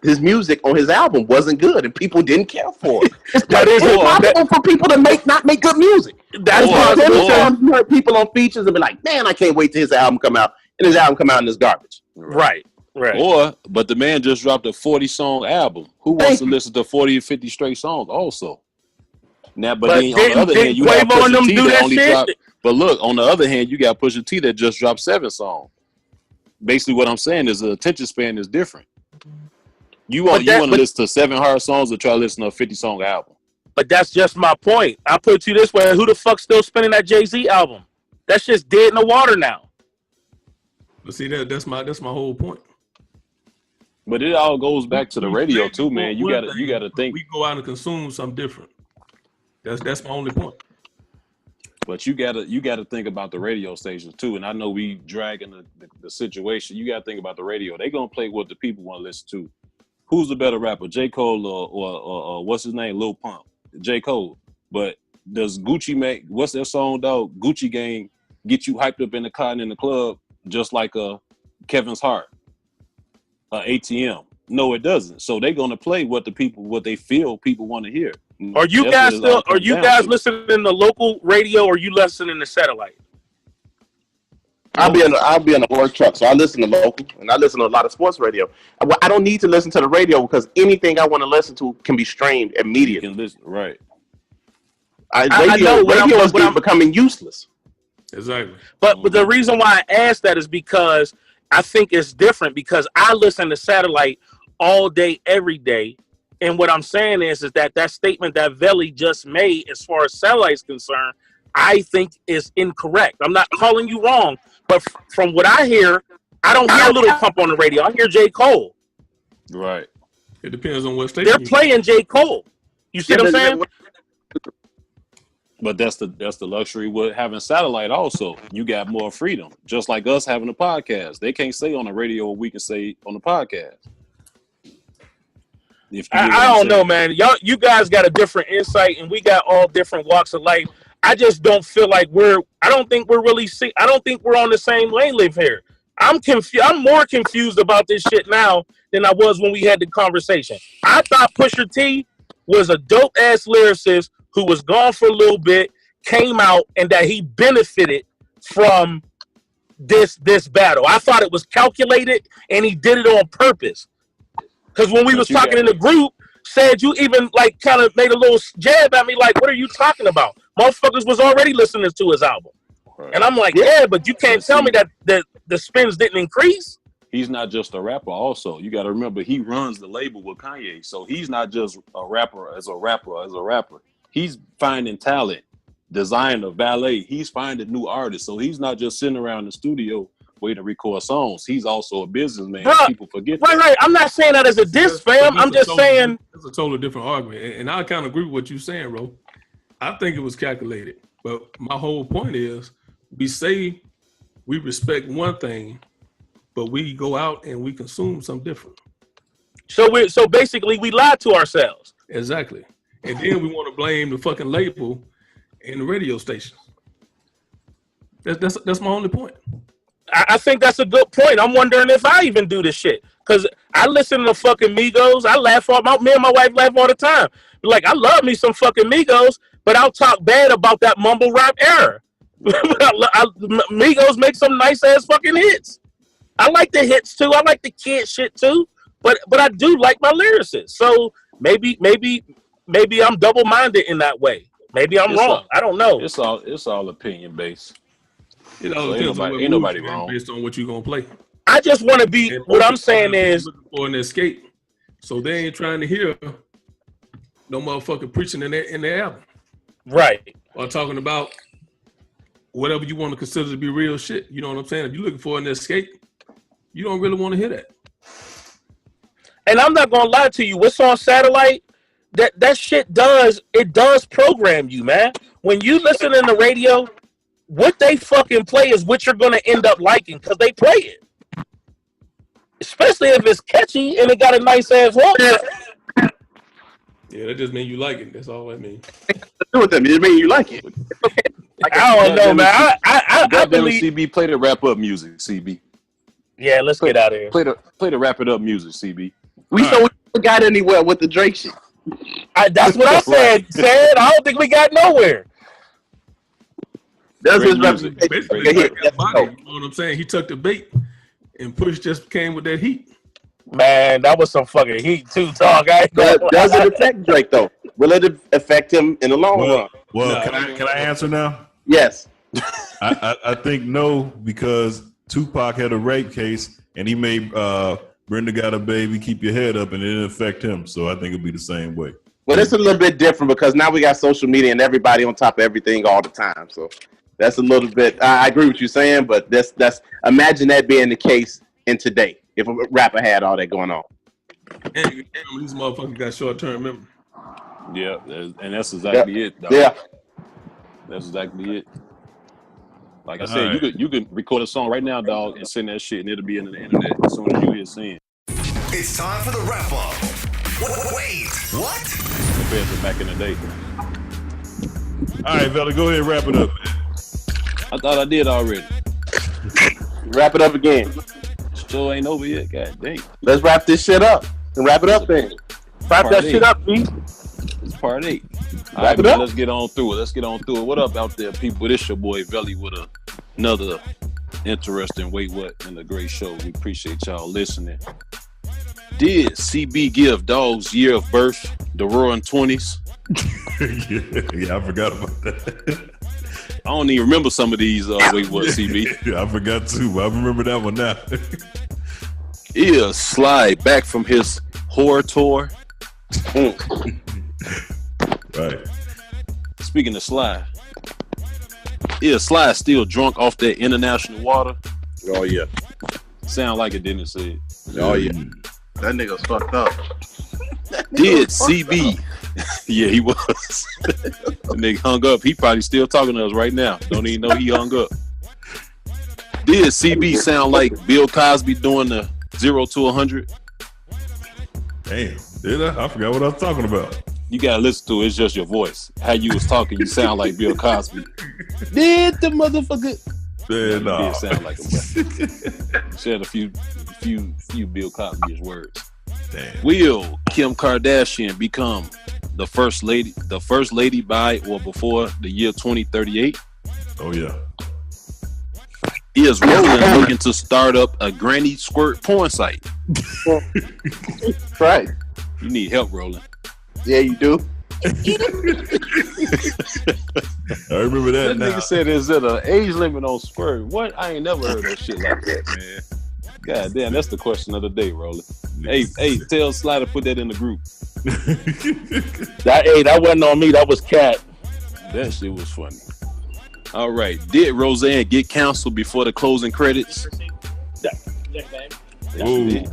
[SPEAKER 6] his music on his album wasn't good and people didn't care for it? It's possible for people to not make good music. That's why you heard people on features and be like, man, I can't wait till his album come out, and his album come out and it's garbage.
[SPEAKER 5] Right.
[SPEAKER 4] But the man just dropped a 40-song album. Who wants to listen to 40 or 50 straight songs also? Now, but then on the other hand, you have Pusha T that only dropped. But look, on the other hand, you got Pusha T that just dropped 7 songs. Basically, what I'm saying is the attention span is different. You want to listen to 7 hard songs or try to listen to a 50-song album?
[SPEAKER 5] But that's just my point. I put it to you this way: who the fuck's still spinning that Jay-Z album? That's just dead in the water now.
[SPEAKER 8] But see, that's my whole point.
[SPEAKER 4] But it all goes back to the radio too, man. You gotta think.
[SPEAKER 8] We go out and consume something different. That's my only point.
[SPEAKER 4] But you gotta think about the radio stations too. And I know we dragging the situation. You gotta think about the radio. They gonna play what the people want to listen to. Who's the better rapper, J. Cole or what's his name, Lil Pump? J. Cole. But does Gucci make what's their song, dog? Gucci Gang get you hyped up in the car and in the club just like Kevin's Heart, ATM? No, it doesn't. So they're gonna play what they feel people want to hear.
[SPEAKER 5] Are you guys listening to local radio, or are you listening to satellite?
[SPEAKER 6] I'll be in a work truck, so I listen to local, and I listen to a lot of sports radio. I don't need to listen to the radio because anything I want to listen to can be streamed immediately.
[SPEAKER 4] You can listen, right?
[SPEAKER 6] Radio is becoming useless.
[SPEAKER 8] Exactly.
[SPEAKER 5] But the reason why I asked that is because I think it's different, because I listen to satellite all day, every day. And what I'm saying is that statement that Veli just made as far as satellite is concerned, I think is incorrect. I'm not calling you wrong, but from what I hear, I don't hear Lil Pump on the radio. I hear J. Cole.
[SPEAKER 4] Right.
[SPEAKER 8] It depends on what station.
[SPEAKER 5] They're playing J. Cole. You see what I'm saying?
[SPEAKER 4] But that's the luxury with having satellite also. You got more freedom. Just like us having a podcast. They can't say on the radio what we can say on the podcast.
[SPEAKER 5] I don't know, man. You guys got a different insight, and we got all different walks of life. I just don't feel like I don't think we're on the same wavelength here. I'm confused. I'm more confused about this shit now than I was when we had the conversation. I thought Pusha T was a dope ass lyricist who was gone for a little bit, came out, and that he benefited from this battle. I thought it was calculated, and he did it on purpose. Because when we was talking in the group, said you even like kind of made a little jab at me, like, what are you talking about? Motherfuckers was already listening to his album. Right. And I'm like, yeah, but you can't tell me that the spins didn't increase.
[SPEAKER 4] He's not just a rapper also. You got to remember, he runs the label with Kanye. So he's not just a rapper as a rapper. He's finding talent, designer, ballet. He's finding new artists. So he's not just sitting around the studio waiting to record songs. He's also a businessman. Bruh, people forget that.
[SPEAKER 5] Right. I'm not saying that as a diss, fam. I'm just saying.
[SPEAKER 8] It's a totally different argument. And I kind of agree with what you're saying, bro. I think it was calculated. But my whole point is, we say we respect one thing, but we go out and we consume something different.
[SPEAKER 5] So basically we lied to ourselves.
[SPEAKER 8] Exactly. And then we want to blame the fucking label and the radio station. That's my only point.
[SPEAKER 5] I think that's a good point. I'm wondering if I even do this shit. Because I listen to fucking Migos. I laugh me and my wife laugh all the time. Like, I love me some fucking Migos, but I'll talk bad about that mumble rap era. Migos make some nice ass fucking hits. I like the hits too. I like the kid shit too. But I do like my lyricists. So maybe I'm double minded in that way. Maybe I'm wrong. I don't know.
[SPEAKER 4] It's all opinion based.
[SPEAKER 8] You know,
[SPEAKER 4] ain't nobody wrong
[SPEAKER 8] based on what you're gonna play.
[SPEAKER 5] I just want to be. And what I'm saying is,
[SPEAKER 8] for an escape. So they ain't trying to hear no motherfucker preaching in their album.
[SPEAKER 5] Right.
[SPEAKER 8] Or talking about whatever you want to consider to be real shit. You know what I'm saying? If you're looking for an escape, you don't really want to hear that.
[SPEAKER 5] And I'm not gonna lie to you, what's on satellite, that shit does program you, man. When you listen in the radio, what they fucking play is what you're gonna end up liking because they play it. Especially if it's catchy and it got a nice ass hook.
[SPEAKER 8] Yeah, that just means you like it. That's all that means.
[SPEAKER 6] Do with them. It means you like it.
[SPEAKER 5] I don't know, man. I believe
[SPEAKER 4] CB, play the wrap up music, CB.
[SPEAKER 5] Yeah, let's get out of here.
[SPEAKER 4] Play the wrap it up music, CB.
[SPEAKER 6] We got anywhere with the Drake shit.
[SPEAKER 5] That's what I said. I don't think we got nowhere.
[SPEAKER 6] That's his
[SPEAKER 8] representation.
[SPEAKER 6] representation.
[SPEAKER 8] You know what I'm saying? He took the bait, and Push just came with that heat.
[SPEAKER 5] Man, that was some fucking heat too, dog.
[SPEAKER 6] Does it affect Drake though? Will it affect him in the long run?
[SPEAKER 3] Well, can I answer now?
[SPEAKER 6] Yes.
[SPEAKER 3] I think no, because Tupac had a rape case and he made Brenda Got a Baby, Keep Your Head Up, and it didn't affect him. So I think it'll be the same way.
[SPEAKER 6] Well, it's a little bit different because now we got social media and everybody on top of everything all the time. So that's a little bit. I agree with you saying, but that's imagine that being the case in today if a rapper had all that going on.
[SPEAKER 8] And these motherfuckers got short-term memory.
[SPEAKER 4] Yeah, and that's exactly it, dog.
[SPEAKER 6] Yeah.
[SPEAKER 4] That's exactly it. Like I said, you could record a song right now, dog, and send that shit, and it'll be in the internet as soon as you hear sing.
[SPEAKER 1] It's time for the wrap up. Wait, what?
[SPEAKER 4] Compared to back in the day.
[SPEAKER 3] All right, Vela, go ahead and wrap it up, man.
[SPEAKER 4] I thought I did already.
[SPEAKER 6] Wrap it up again.
[SPEAKER 4] Still ain't over yet. God dang.
[SPEAKER 6] Let's wrap this shit up and wrap it up then. Wrap that shit up, B.
[SPEAKER 4] It's part 8. All
[SPEAKER 6] Wrap
[SPEAKER 4] right,
[SPEAKER 6] it
[SPEAKER 4] man,
[SPEAKER 6] up.
[SPEAKER 4] let's get on through it. What up out there, people? This your boy Velly with another interesting Wait What and a great show. We appreciate y'all listening. Did CB give Dog's year of birth the roaring 20s?
[SPEAKER 3] yeah, I forgot about that.
[SPEAKER 4] I don't even remember some of these Wait What, CB.
[SPEAKER 3] Yeah, I forgot too. I remember that one now.
[SPEAKER 4] Is Sly back from his horror tour?
[SPEAKER 3] Right.
[SPEAKER 4] Speaking of Sly, is Sly still drunk off that international water?
[SPEAKER 6] Oh yeah.
[SPEAKER 4] Sound like it, didn't it? Say it.
[SPEAKER 6] Oh yeah. That nigga's fucked up.
[SPEAKER 4] Did CB? Yeah, he was. The nigga hung up. He probably still talking to us right now. Don't even know he hung up. Did CB sound like Bill Cosby doing the 0 to 100?
[SPEAKER 3] Damn, did I? I forgot what I was talking about.
[SPEAKER 4] You gotta listen to it. It's just your voice. How you was talking, you sound like Bill Cosby. Did the motherfucker?
[SPEAKER 3] Yeah,
[SPEAKER 4] Did
[SPEAKER 3] nah.
[SPEAKER 4] sound like him. Said a few Bill Cosby words.
[SPEAKER 3] Damn.
[SPEAKER 4] Will Kim Kardashian become the first lady by or before the year 2038?
[SPEAKER 3] Oh yeah.
[SPEAKER 4] Is Roland looking to start up a granny squirt porn site?
[SPEAKER 6] Right.
[SPEAKER 4] You need help, Roland.
[SPEAKER 6] Yeah, you do.
[SPEAKER 3] I remember that
[SPEAKER 4] That
[SPEAKER 3] now.
[SPEAKER 4] nigga said, is it an age limit on squirt? What? I ain't never heard of shit like that, man. God damn, that's the question of the day, Roland. Hey, tell Sly to put that in the group.
[SPEAKER 5] That wasn't on me. That was Cat.
[SPEAKER 4] That shit was funny. All right. Did Roseanne get canceled before the closing credits?
[SPEAKER 3] Ooh.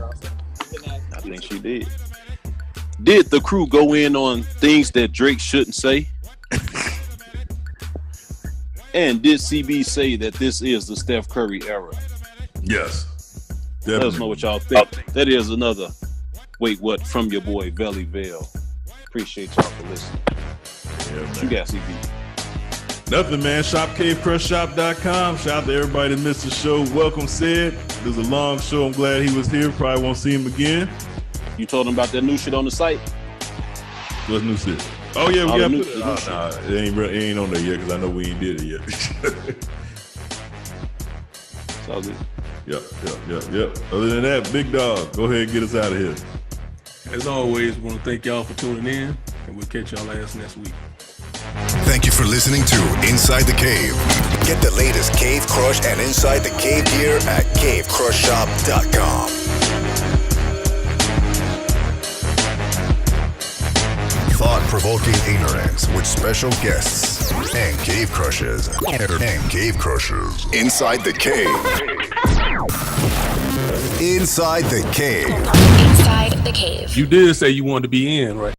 [SPEAKER 4] I think she did. Did the crew go in on things that Drake shouldn't say? And did CB say that this is the Steph Curry era?
[SPEAKER 3] Yes.
[SPEAKER 4] Let us know what y'all think. That is another Wait What from your boy Velly Vale. Appreciate y'all for listening.
[SPEAKER 3] Yeah,
[SPEAKER 4] What you got, CB?
[SPEAKER 3] Nothing, man. ShopCaveCrushShop.com. Shout out to everybody that missed the show. Welcome, Sid. It was a long show. I'm glad he was here. Probably won't see him again.
[SPEAKER 4] You told him about that new shit on the site?
[SPEAKER 3] What's new shit? Oh, yeah, we
[SPEAKER 4] All
[SPEAKER 3] got
[SPEAKER 4] the
[SPEAKER 3] to
[SPEAKER 4] new-
[SPEAKER 3] put it. Nah, it ain't on there yet because I know we ain't did it yet.
[SPEAKER 4] It's all good.
[SPEAKER 3] Yep. Other than that, Big Dog, go ahead and get us out of here.
[SPEAKER 8] As always, we want to thank y'all for tuning in, and we'll catch y'all ass next week.
[SPEAKER 1] Thank you for listening to Inside the Cave. Get the latest Cave Crush and Inside the Cave gear at cavecrushshop.com. Thought thought-provoking ignorance with special guests and cave crushers. Inside the cave. Inside the cave.
[SPEAKER 12] Inside the cave.
[SPEAKER 8] You did say you wanted to be in, right?